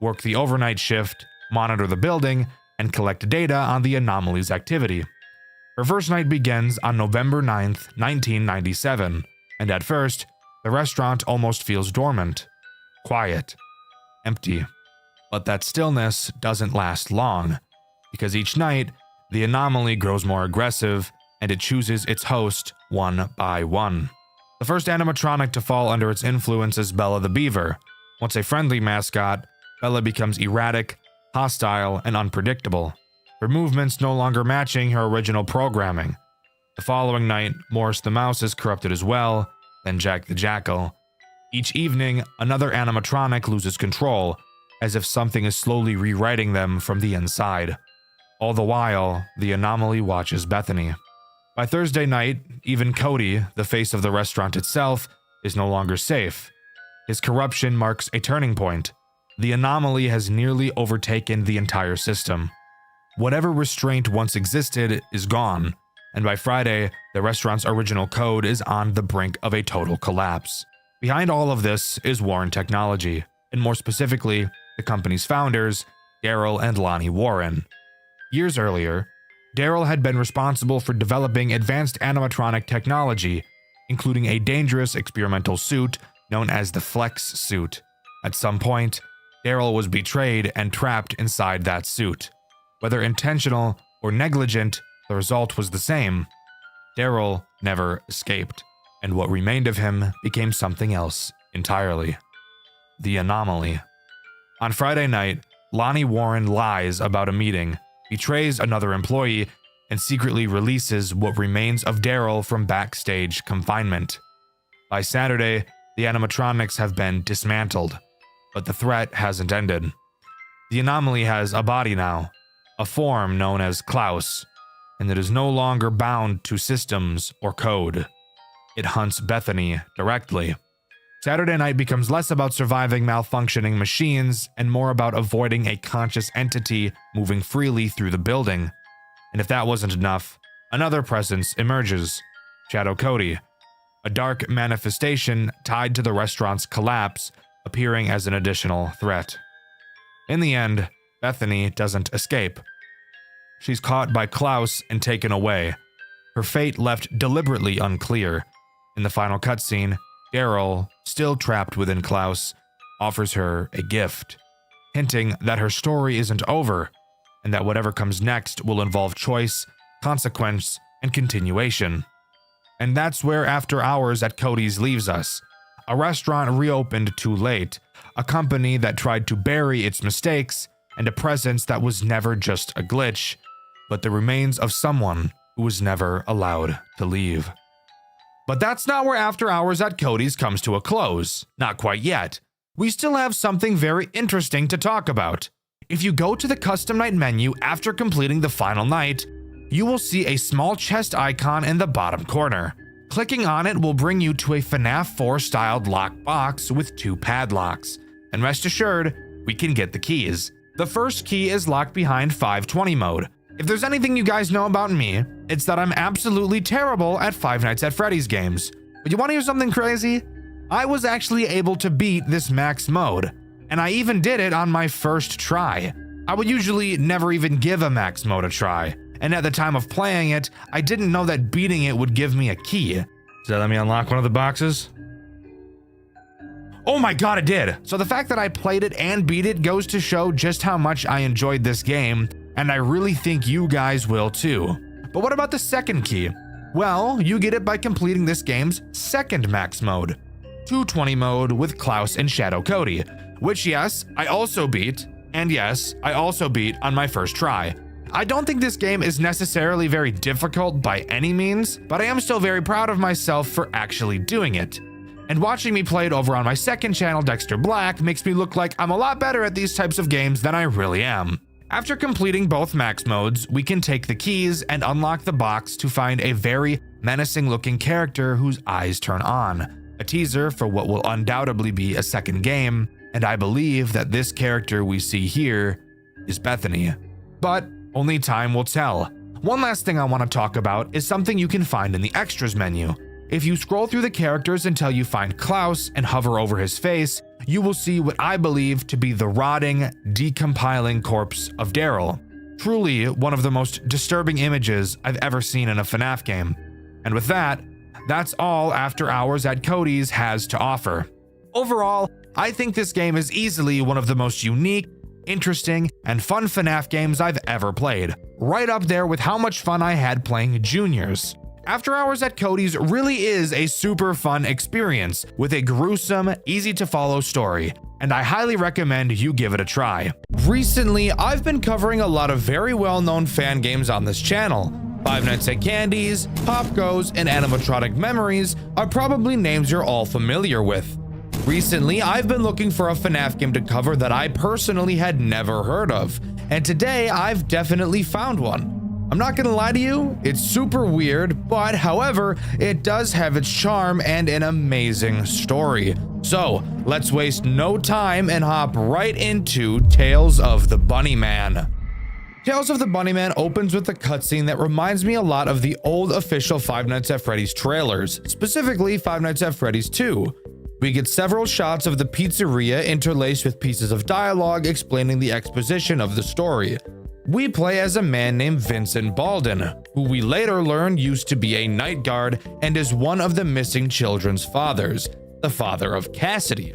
work the overnight shift, monitor the building, and collect data on the anomaly's activity. Her first night begins on November 9th, 1997, and at first, the restaurant almost feels dormant, quiet, empty. But that stillness doesn't last long, because each night, the anomaly grows more aggressive, and it chooses its host one by one. The first animatronic to fall under its influence is Bella the Beaver. Once a friendly mascot, Bella becomes erratic, hostile, and unpredictable, her movements no longer matching her original programming. The following night, Morris the Mouse is corrupted as well, then Jack the Jackal. Each evening, another animatronic loses control, as if something is slowly rewriting them from the inside. All the while, the anomaly watches Bethany. By Thursday night, even Cody, the face of the restaurant itself, is no longer safe. His corruption marks a turning point. The anomaly has nearly overtaken the entire system. Whatever restraint once existed is gone, and by Friday, the restaurant's original code is on the brink of a total collapse. Behind all of this is Warren Technology, and more specifically, the company's founders, Daryl and Lonnie Warren. Years earlier, Daryl had been responsible for developing advanced animatronic technology, including a dangerous experimental suit known as the Flex suit. At some point, Daryl was betrayed and trapped inside that suit. Whether intentional or negligent, the result was the same. Daryl never escaped, and what remained of him became something else entirely: the anomaly. On Friday night, Lonnie Warren lies about a meeting, betrays another employee, and secretly releases what remains of Daryl from backstage confinement. By Saturday, the animatronics have been dismantled, but the threat hasn't ended. The anomaly has a body now, a form known as Klaus, and it is no longer bound to systems or code. It hunts Bethany directly. Saturday night becomes less about surviving malfunctioning machines and more about avoiding a conscious entity moving freely through the building. And if that wasn't enough, another presence emerges: Shadow Cody, a dark manifestation tied to the restaurant's collapse, appearing as an additional threat. In the end, Bethany doesn't escape. She's caught by Klaus and taken away, her fate left deliberately unclear. In the final cutscene, Daryl, still trapped within Klaus, offers her a gift, hinting that her story isn't over, and that whatever comes next will involve choice, consequence, and continuation. And that's where After Hours at Cody's leaves us. A restaurant reopened too late, a company that tried to bury its mistakes, and a presence that was never just a glitch, but the remains of someone who was never allowed to leave. But that's not where After Hours at Cody's comes to a close. Not quite yet. We still have something very interesting to talk about. If you go to the custom night menu after completing the final night, you will see a small chest icon in the bottom corner. Clicking on it will bring you to a FNAF 4 styled lock box with 2 padlocks. And rest assured, we can get the keys. The first key is locked behind 520 mode. If there's anything you guys know about me, it's that I'm absolutely terrible at Five Nights at Freddy's games. But you want to hear something crazy? I was actually able to beat this max mode, and I even did it on my first try. I would usually never even give a max mode a try, and at the time of playing it, I didn't know that beating it would give me a key. Does that let me unlock one of the boxes? Oh my god, it did! So the fact that I played it and beat it goes to show just how much I enjoyed this game, and I really think you guys will too. But what about the second key? Well, you get it by completing this game's second max mode, 220 mode with Klaus and Shadow Cody, which yes, I also beat, and yes, I also beat on my first try. I don't think this game is necessarily very difficult by any means, but I am still very proud of myself for actually doing it. And watching me play it over on my second channel, Dxtr Black, makes me look like I'm a lot better at these types of games than I really am. After completing both max modes, we can take the keys and unlock the box to find a very menacing looking character whose eyes turn on, a teaser for what will undoubtedly be a second game, and I believe that this character we see here is Bethany. But only time will tell. One last thing I want to talk about is something you can find in the extras menu. If you scroll through the characters until you find Klaus and hover over his face, you will see what I believe to be the rotting, decompiling corpse of Daryl. Truly one of the most disturbing images I've ever seen in a FNAF game. And with that, that's all After Hours at Cody's has to offer. Overall, I think this game is easily one of the most unique, interesting, and fun FNAF games I've ever played, right up there with how much fun I had playing Juniors. After Hours at Cody's really is a super fun experience with a gruesome, easy to follow story, and I highly recommend you give it a try. Recently, I've been covering a lot of very well-known fan games on this channel. Five Nights at Candy's, Pop Goes, and Animatronic Memories are probably names you're all familiar with. Recently, I've been looking for a FNAF game to cover that I personally had never heard of, and today I've definitely found one. I'm not gonna lie to you, it's super weird, but however, it does have its charm and an amazing story. So, let's waste no time and hop right into Tales of the Bunnyman. Tales of the Bunnyman opens with a cutscene that reminds me a lot of the old official Five Nights at Freddy's trailers, specifically Five Nights at Freddy's 2. We get several shots of the pizzeria interlaced with pieces of dialogue explaining the exposition of the story. We play as a man named Vincent Baldwin, who we later learn used to be a night guard and is one of the missing children's fathers, the father of Cassidy.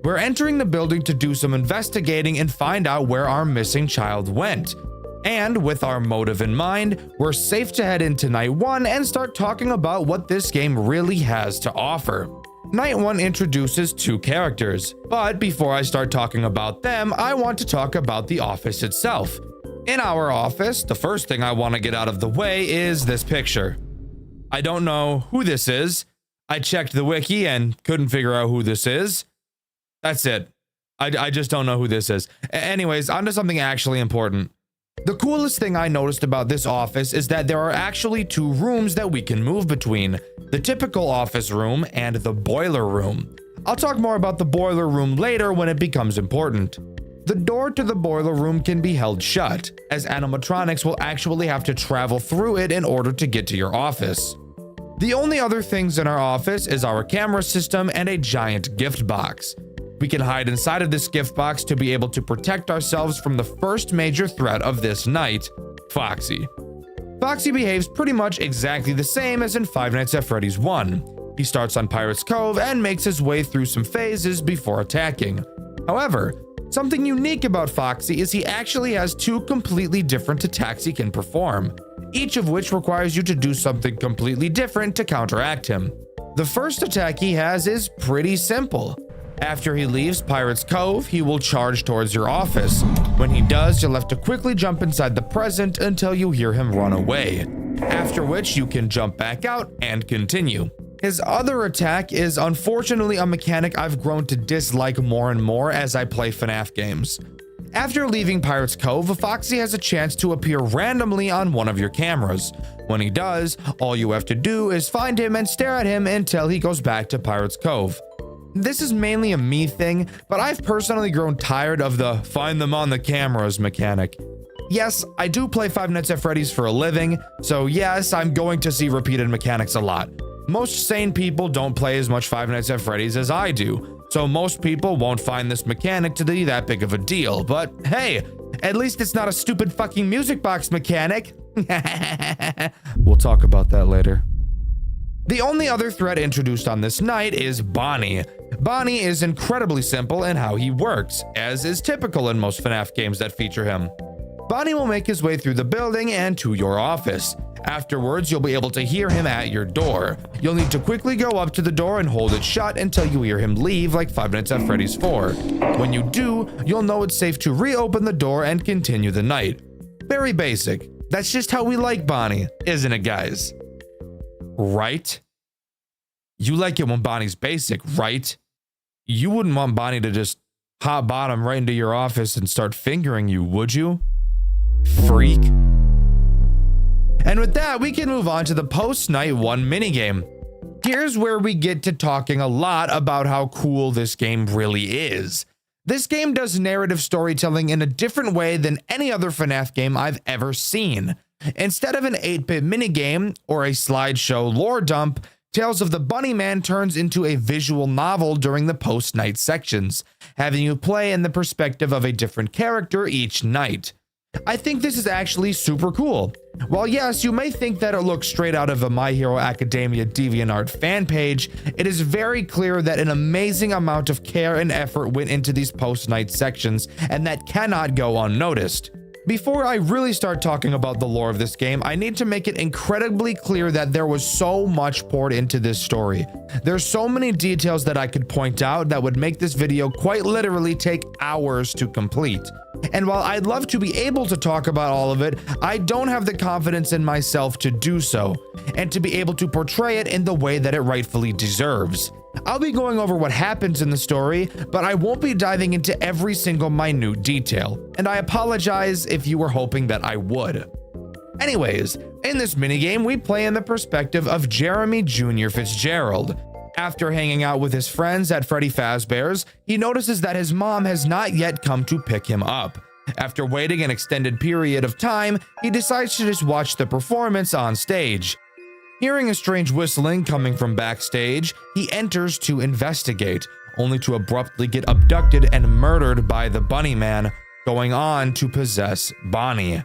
We're entering the building to do some investigating and find out where our missing child went. And with our motive in mind, we're safe to head into Night 1 and start talking about what this game really has to offer. Night 1 introduces 2 characters, but before I start talking about them, I want to talk about the office itself. In our office, the first thing I want to get out of the way is this picture. I don't know who this is. I checked the wiki and couldn't figure out who this is. That's it. I just don't know who this is. Anyways, on to something actually important. The coolest thing I noticed about this office is that there are actually 2 rooms that we can move between. The typical office room and the boiler room. I'll talk more about the boiler room later when it becomes important. The door to the boiler room can be held shut, as animatronics will actually have to travel through it in order to get to your office. The only other things in our office is our camera system and a giant gift box. We can hide inside of this gift box to be able to protect ourselves from the first major threat of this night, Foxy. Foxy behaves pretty much exactly the same as in Five Nights at Freddy's 1. He starts on Pirate's Cove and makes his way through some phases before attacking. However, something unique about Foxy is he actually has 2 completely different attacks he can perform, each of which requires you to do something completely different to counteract him. The first attack he has is pretty simple. After he leaves Pirate's Cove, he will charge towards your office. When he does, you'll have to quickly jump inside the present until you hear him run away, after which you can jump back out and continue. His other attack is unfortunately a mechanic I've grown to dislike more and more as I play FNAF games. After leaving Pirate's Cove, Foxy has a chance to appear randomly on one of your cameras. When he does, all you have to do is find him and stare at him until he goes back to Pirate's Cove. This is mainly a me thing, but I've personally grown tired of the find them on the cameras mechanic. Yes, I do play Five Nights at Freddy's for a living, so yes, I'm going to see repeated mechanics a lot. Most sane people don't play as much Five Nights at Freddy's as I do, so most people won't find this mechanic to be that big of a deal, but hey, at least it's not a stupid fucking music box mechanic. We'll talk about that later. The only other threat introduced on this night is Bonnie. Bonnie is incredibly simple in how he works, as is typical in most FNAF games that feature him. Bonnie will make his way through the building and to your office. Afterwards, you'll be able to hear him at your door. You'll need to quickly go up to the door and hold it shut until you hear him leave, like Five Nights at Freddy's 4. When you do, you'll know it's safe to reopen the door and continue the night. Very basic. That's just how we like Bonnie, isn't it, guys? Right? You like it when Bonnie's basic, right? You wouldn't want Bonnie to just hot bottom right into your office and start fingering you, would you? Freak. And with that, we can move on to the post-night 1 minigame. Here's where we get to talking a lot about how cool this game really is. This game does narrative storytelling in a different way than any other FNAF game I've ever seen. Instead of an 8-bit minigame or a slideshow lore dump, Tales of the Bunnyman turns into a visual novel during the post-night sections, having you play in the perspective of a different character each night. I think this is actually super cool. While yes, you may think that it looks straight out of a My Hero Academia DeviantArt fan page, it is very clear that an amazing amount of care and effort went into these post-night sections, and that cannot go unnoticed. Before I really start talking about the lore of this game, I need to make it incredibly clear that there was so much poured into this story. There's so many details that I could point out that would make this video quite literally take hours to complete. And while I'd love to be able to talk about all of it, I don't have the confidence in myself to do so, and to be able to portray it in the way that it rightfully deserves. I'll be going over what happens in the story, but I won't be diving into every single minute detail, and I apologize if you were hoping that I would. Anyways, in this minigame, we play in the perspective of Jeremy Jr. Fitzgerald. After hanging out with his friends at Freddy Fazbear's, he notices that his mom has not yet come to pick him up. After waiting an extended period of time, he decides to just watch the performance on stage. Hearing a strange whistling coming from backstage, he enters to investigate, only to abruptly get abducted and murdered by the Bunnyman, going on to possess Bonnie.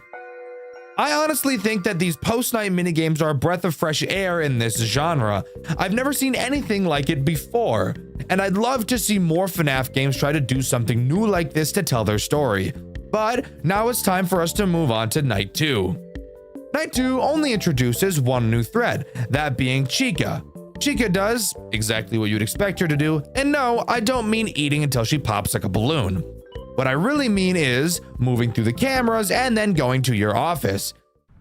I honestly think that these post-night minigames are a breath of fresh air in this genre. I've never seen anything like it before, and I'd love to see more FNAF games try to do something new like this to tell their story. But now it's time for us to move on to Night 2. Night 2 only introduces one new thread, that being Chica. Chica does exactly what you'd expect her to do, and no, I don't mean eating until she pops like a balloon. What I really mean is moving through the cameras and then going to your office.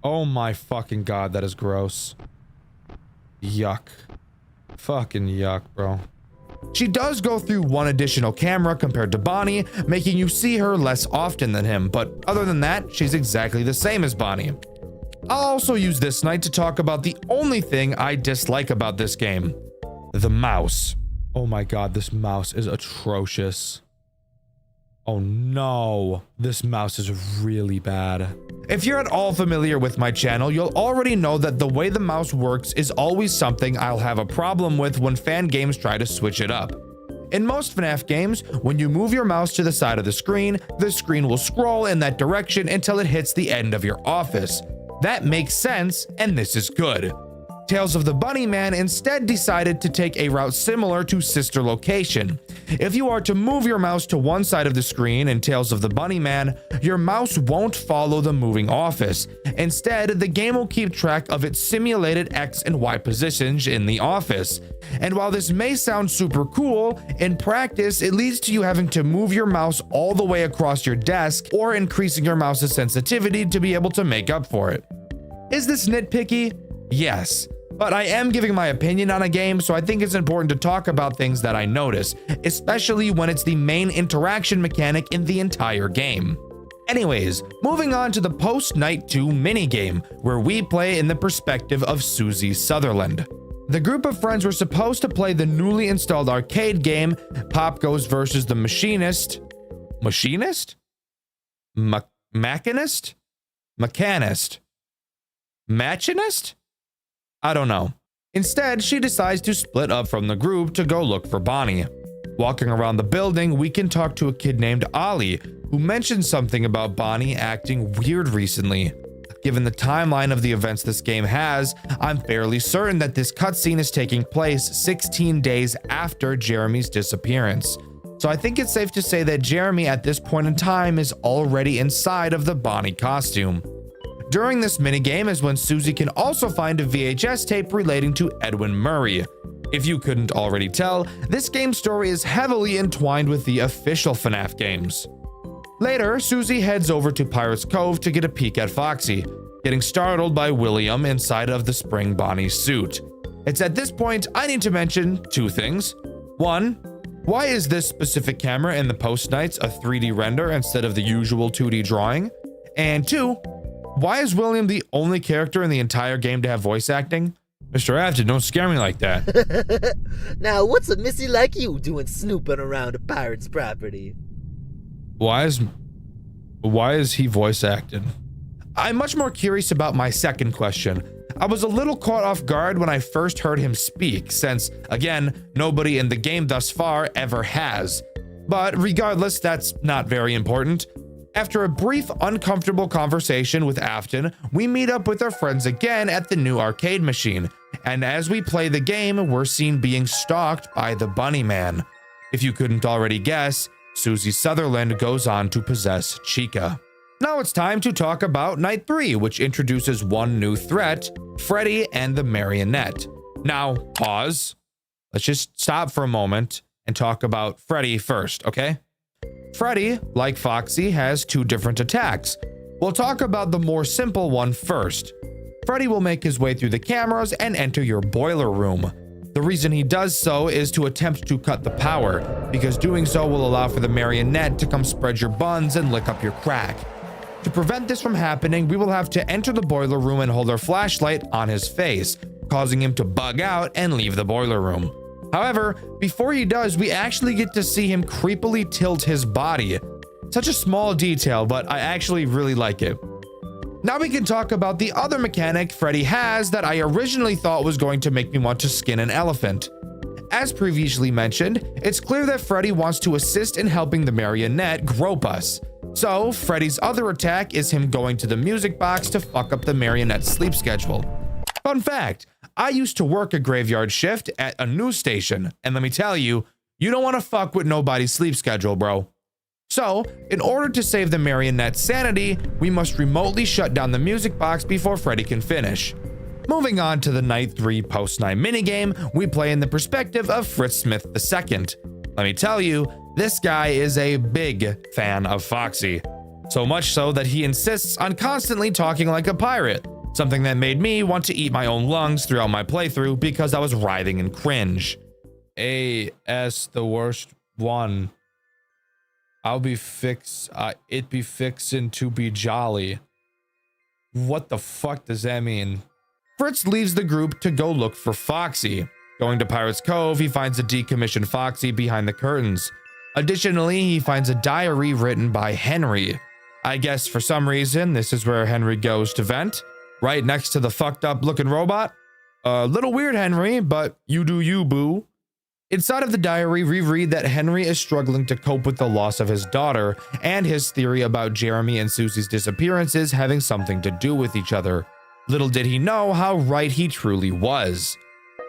Oh my fucking god, that is gross. Yuck. Fucking yuck, bro. She does go through one additional camera compared to Bonnie, making you see her less often than him, but other than that, she's exactly the same as Bonnie. I'll also use this night to talk about the only thing I dislike about this game. The mouse. Oh my god, this mouse is atrocious. Oh no, this mouse is really bad. If you're at all familiar with my channel, you'll already know that the way the mouse works is always something I'll have a problem with when fan games try to switch it up. In most FNAF games, when you move your mouse to the side of the screen will scroll in that direction until it hits the end of your office. That makes sense, and this is good. Tales of the Bunnyman instead decided to take a route similar to Sister Location. If you are to move your mouse to one side of the screen in Tales of the Bunnyman, your mouse won't follow the moving office. Instead, the game will keep track of its simulated X and Y positions in the office. And while this may sound super cool, in practice, it leads to you having to move your mouse all the way across your desk or increasing your mouse's sensitivity to be able to make up for it. Is this nitpicky? Yes. but I am giving my opinion on a game, so I think it's important to talk about things that I notice, especially when it's the main interaction mechanic in the entire game. Anyways, moving on to the post-Night 2 minigame, where we play in the perspective of Susie Sutherland. The group of friends were supposed to play the newly installed arcade game, Pop Goes versus the Machinist? Machinist? Machinist? Machinist? I don't know. Instead, she decides to split up from the group to go look for Bonnie. Walking around the building, we can talk to a kid named Ollie, who mentioned something about Bonnie acting weird recently. Given the timeline of the events this game has, I'm fairly certain that this cutscene is taking place 16 days after Jeremy's disappearance. So I think it's safe to say that Jeremy at this point in time is already inside of the Bonnie costume. During this minigame is when Susie can also find a VHS tape relating to Edwin Murray. If you couldn't already tell, this game's story is heavily entwined with the official FNAF games. Later, Susie heads over to Pirate's Cove to get a peek at Foxy, getting startled by William inside of the Spring Bonnie suit. It's at this point I need to mention two things. One, why is this specific camera in the post-nights a 3D render instead of the usual 2D drawing? And two, why is William the only character in the entire game to have voice acting? Mr. Afton, don't scare me like that. Now, what's a missy like you doing snooping around a pirate's property? Why is he voice acted? I'm much more curious about my second question. I was a little caught off guard when I first heard him speak, since, again, nobody in the game thus far ever has. But regardless, that's not very important. After a brief, uncomfortable conversation with Afton, we meet up with our friends again at the new arcade machine, and as we play the game, we're seen being stalked by the Bunny Man. If you couldn't already guess, Susie Sutherland goes on to possess Chica. Now it's time to talk about Night 3, which introduces one new threat, Freddy and the Marionette. Now, pause. Let's just stop for a moment and talk about Freddy first, okay? Freddy, like Foxy, has two different attacks. We'll talk about the more simple one first. Freddy will make his way through the cameras and enter your boiler room. The reason he does so is to attempt to cut the power, because doing so will allow for the marionette to come spread your buns and lick up your crack. To prevent this from happening, we will have to enter the boiler room and hold our flashlight on his face, causing him to bug out and leave the boiler room. However, before he does, we actually get to see him creepily tilt his body. Such a small detail, but I actually really like it. Now we can talk about the other mechanic Freddy has that I originally thought was going to make me want to skin an elephant. As previously mentioned, it's clear that Freddy wants to assist in helping the marionette grope us. So, Freddy's other attack is him going to the music box to fuck up the marionette's sleep schedule. Fun fact, I used to work a graveyard shift at a news station, and let me tell you, you don't want to fuck with nobody's sleep schedule, bro. So, in order to save the marionette's sanity, we must remotely shut down the music box before Freddy can finish. Moving on to the Night 3 post-night minigame, we play in the perspective of Fritz Smith II. Let me tell you, this guy is a big fan of Foxy. So much so that he insists on constantly talking like a pirate, something that made me want to eat my own lungs throughout my playthrough because I was writhing in cringe. A.S. the worst one. It be fixin' to be jolly. What the fuck does that mean? Fritz leaves the group to go look for Foxy. Going to Pirate's Cove, he finds a decommissioned Foxy behind the curtains. Additionally, he finds a diary written by Henry. I guess for some reason, this is where Henry goes to vent, right next to the fucked up looking robot. A little weird, Henry, but you do you, boo. Inside of the diary, we read that Henry is struggling to cope with the loss of his daughter and his theory about Jeremy and Susie's disappearances having something to do with each other. Little did he know how right he truly was.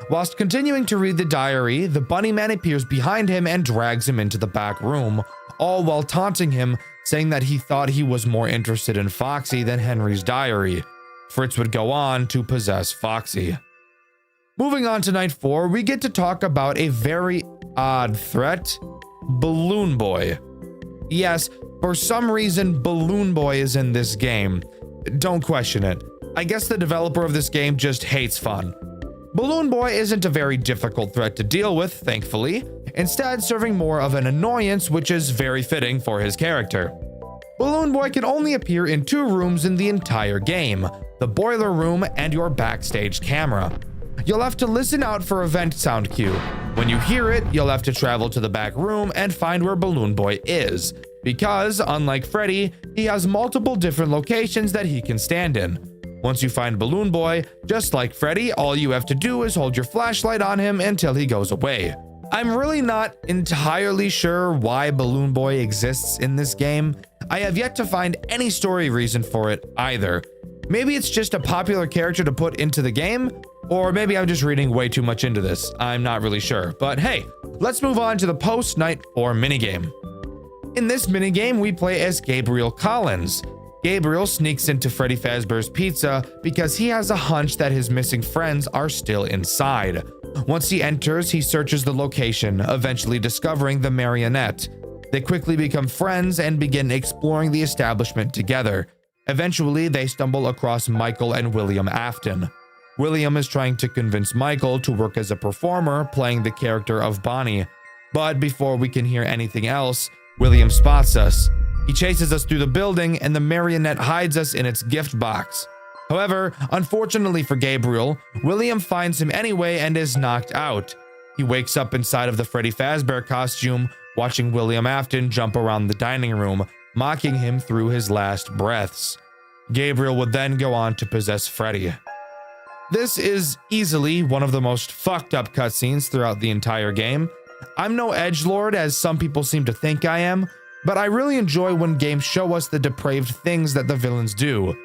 Whilst continuing to read the diary, the bunny man appears behind him and drags him into the back room, all while taunting him, saying that he thought he was more interested in Foxy than Henry's diary. Fritz would go on to possess Foxy. Moving on to Night 4, we get to talk about a very odd threat, Balloon Boy. Yes, for some reason, Balloon Boy is in this game. Don't question it. I guess the developer of this game just hates fun. Balloon Boy isn't a very difficult threat to deal with, thankfully, instead serving more of an annoyance, which is very fitting for his character. Balloon Boy can only appear in 2 rooms in the entire game, the boiler room and your backstage camera. You'll have to listen out for a vent sound cue. When you hear it, you'll have to travel to the back room and find where Balloon Boy is, because, unlike Freddy, he has multiple different locations that he can stand in. Once you find Balloon Boy, just like Freddy, all you have to do is hold your flashlight on him until he goes away. I'm really not entirely sure why Balloon Boy exists in this game. I have yet to find any story reason for it either. Maybe it's just a popular character to put into the game, or maybe I'm just reading way too much into this. I'm not really sure. But hey, let's move on to the post-night 4 minigame. In this minigame, we play as Gabriel Collins. Gabriel sneaks into Freddy Fazbear's Pizza because he has a hunch that his missing friends are still inside. Once he enters, he searches the location, eventually discovering the marionette. They quickly become friends and begin exploring the establishment together. Eventually, they stumble across Michael and William Afton. William is trying to convince Michael to work as a performer, playing the character of Bonnie. But before we can hear anything else, William spots us. He chases us through the building, and the marionette hides us in its gift box. However, unfortunately for Gabriel, William finds him anyway and is knocked out. He wakes up inside of the Freddy Fazbear costume, watching William Afton jump around the dining room, mocking him through his last breaths. Gabriel would then go on to possess Freddy. This is easily one of the most fucked up cutscenes throughout the entire game. I'm no edgelord, as some people seem to think I am, but I really enjoy when games show us the depraved things that the villains do.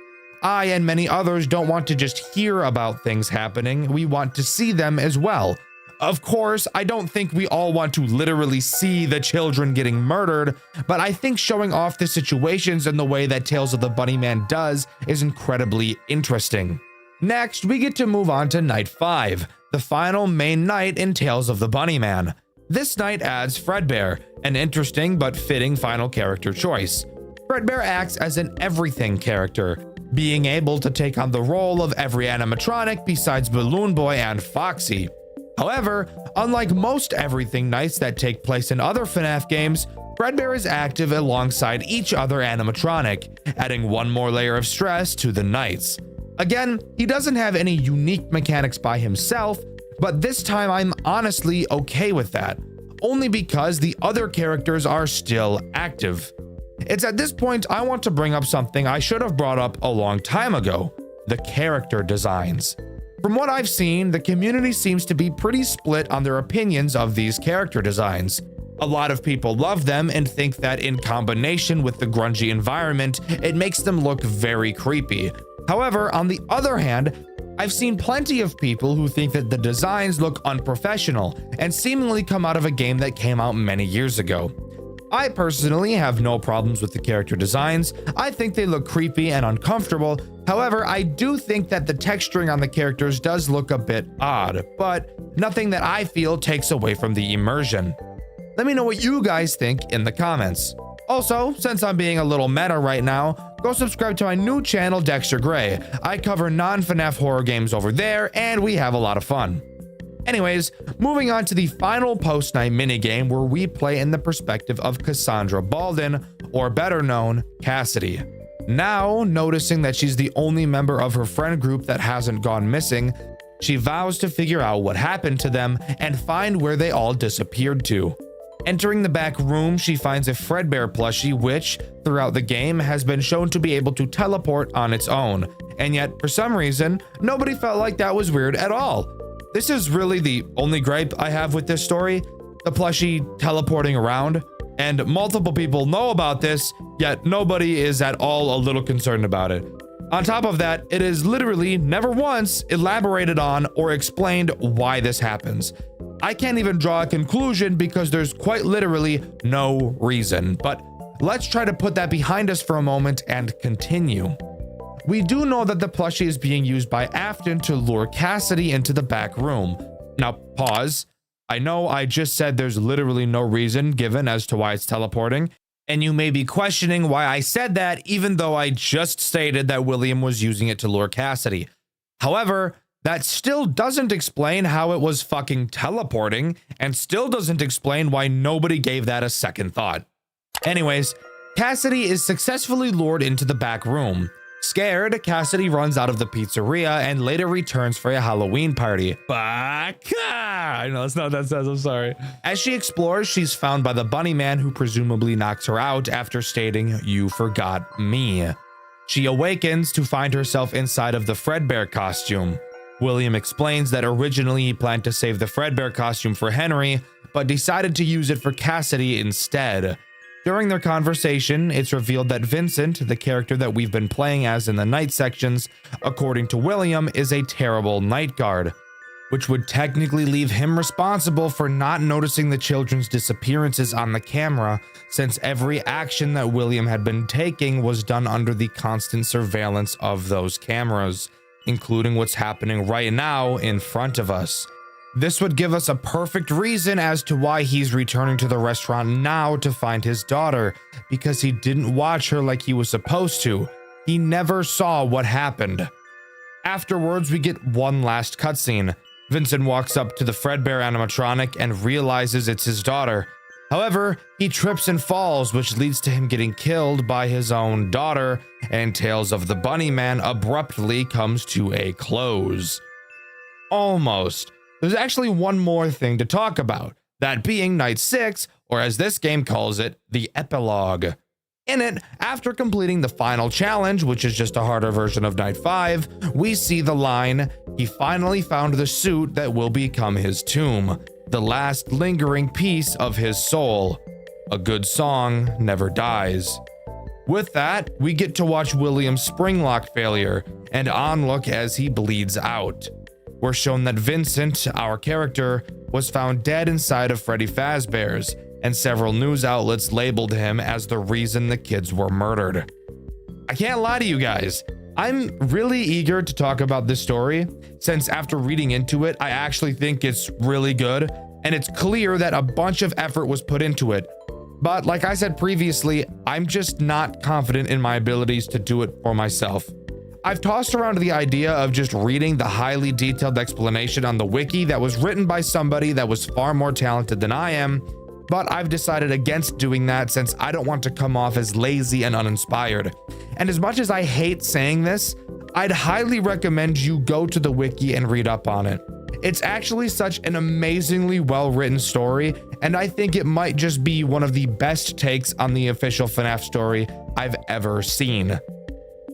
I and many others don't want to just hear about things happening, we want to see them as well. Of course, I don't think we all want to literally see the children getting murdered, but I think showing off the situations in the way that Tales of the Bunnyman does is incredibly interesting. Next, we get to move on to Night 5, the final main night in Tales of the Bunnyman. This night adds Fredbear, an interesting but fitting final character choice. Fredbear acts as an everything character, being able to take on the role of every animatronic besides Balloon Boy and Foxy. However, unlike most everything nights that take place in other FNAF games, Fredbear is active alongside each other animatronic, adding one more layer of stress to the nights. Again, he doesn't have any unique mechanics by himself, but this time I'm honestly okay with that, only because the other characters are still active. It's at this point I want to bring up something I should have brought up a long time ago: the character designs. From what I've seen, the community seems to be pretty split on their opinions of these character designs. A lot of people love them and think that in combination with the grungy environment, it makes them look very creepy. However, on the other hand, I've seen plenty of people who think that the designs look unprofessional and seemingly come out of a game that came out many years ago. I personally have no problems with the character designs. I think they look creepy and uncomfortable. However, I do think that the texturing on the characters does look a bit odd, but nothing that I feel takes away from the immersion. Let me know what you guys think in the comments. Also, since I'm being a little meta right now, go subscribe to my new channel, Dxtr Gray. I cover non-FNAF horror games over there, and we have a lot of fun. Anyways, moving on to the final post-night minigame where we play in the perspective of Cassandra Baldwin, or better known, Cassidy. Now, noticing that she's the only member of her friend group that hasn't gone missing, she vows to figure out what happened to them and find where they all disappeared to. Entering the back room, she finds a Fredbear plushie which, throughout the game, has been shown to be able to teleport on its own, and yet, for some reason, nobody felt like that was weird at all. This is really the only gripe I have with this story, the plushie teleporting around, and multiple people know about this, yet nobody is at all a little concerned about it. On top of that, it is literally never once elaborated on or explained why this happens. I can't even draw a conclusion because there's quite literally no reason, but let's try to put that behind us for a moment and continue. We do know that the plushie is being used by Afton to lure Cassidy into the back room. Now, pause. I know I just said there's literally no reason given as to why it's teleporting, and you may be questioning why I said that even though I just stated that William was using it to lure Cassidy. However, that still doesn't explain how it was fucking teleporting, and still doesn't explain why nobody gave that a second thought. Anyways, Cassidy is successfully lured into the back room. Scared, Cassidy runs out of the pizzeria and later returns for a Halloween party. I know that's not what that says, I'm sorry. As she explores, she's found by the bunny man, who presumably knocks her out after stating, "You forgot me." She awakens to find herself inside of the Fredbear costume. William explains that originally he planned to save the Fredbear costume for Henry, but decided to use it for Cassidy instead. During their conversation, it's revealed that Vincent, the character that we've been playing as in the night sections, according to William, is a terrible night guard, which would technically leave him responsible for not noticing the children's disappearances on the camera, since every action that William had been taking was done under the constant surveillance of those cameras, including what's happening right now in front of us. This would give us a perfect reason as to why he's returning to the restaurant now to find his daughter, because he didn't watch her like he was supposed to. He never saw what happened. Afterwards, we get one last cutscene. Vincent walks up to the Fredbear animatronic and realizes it's his daughter. However, he trips and falls, which leads to him getting killed by his own daughter, and Tales of the Bunny Man abruptly comes to a close. Almost. There's actually one more thing to talk about, that being Night 6, or as this game calls it, the epilogue. In it, after completing the final challenge, which is just a harder version of Night 5, we see the line, "He finally found the suit that will become his tomb, the last lingering piece of his soul. A good song never dies." With that, we get to watch William's springlock failure and onlook as he bleeds out. We're shown that Vincent, our character, was found dead inside of Freddy Fazbear's, and several news outlets labeled him as the reason the kids were murdered. I can't lie to you guys, I'm really eager to talk about this story, since after reading into it, I actually think it's really good, and it's clear that a bunch of effort was put into it. But like I said previously, I'm just not confident in my abilities to do it for myself. I've tossed around the idea of just reading the highly detailed explanation on the wiki that was written by somebody that was far more talented than I am, but I've decided against doing that since I don't want to come off as lazy and uninspired. And as much as I hate saying this, I'd highly recommend you go to the wiki and read up on it. It's actually such an amazingly well-written story, and I think it might just be one of the best takes on the official FNAF story I've ever seen.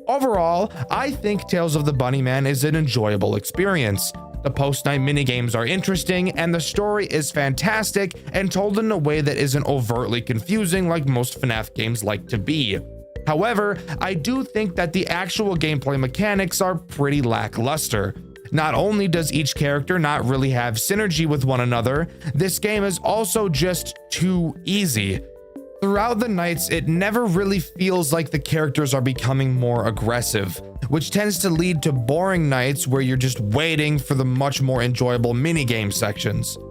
Overall, I think Tales of the Bunny Man is an enjoyable experience. The post-night minigames are interesting, and the story is fantastic and told in a way that isn't overtly confusing like most FNAF games like to be. However, I do think that the actual gameplay mechanics are pretty lackluster. Not only does each character not really have synergy with one another, this game is also just too easy. Throughout the nights, it never really feels like the characters are becoming more aggressive, which tends to lead to boring nights where you're just waiting for the much more enjoyable minigame sections.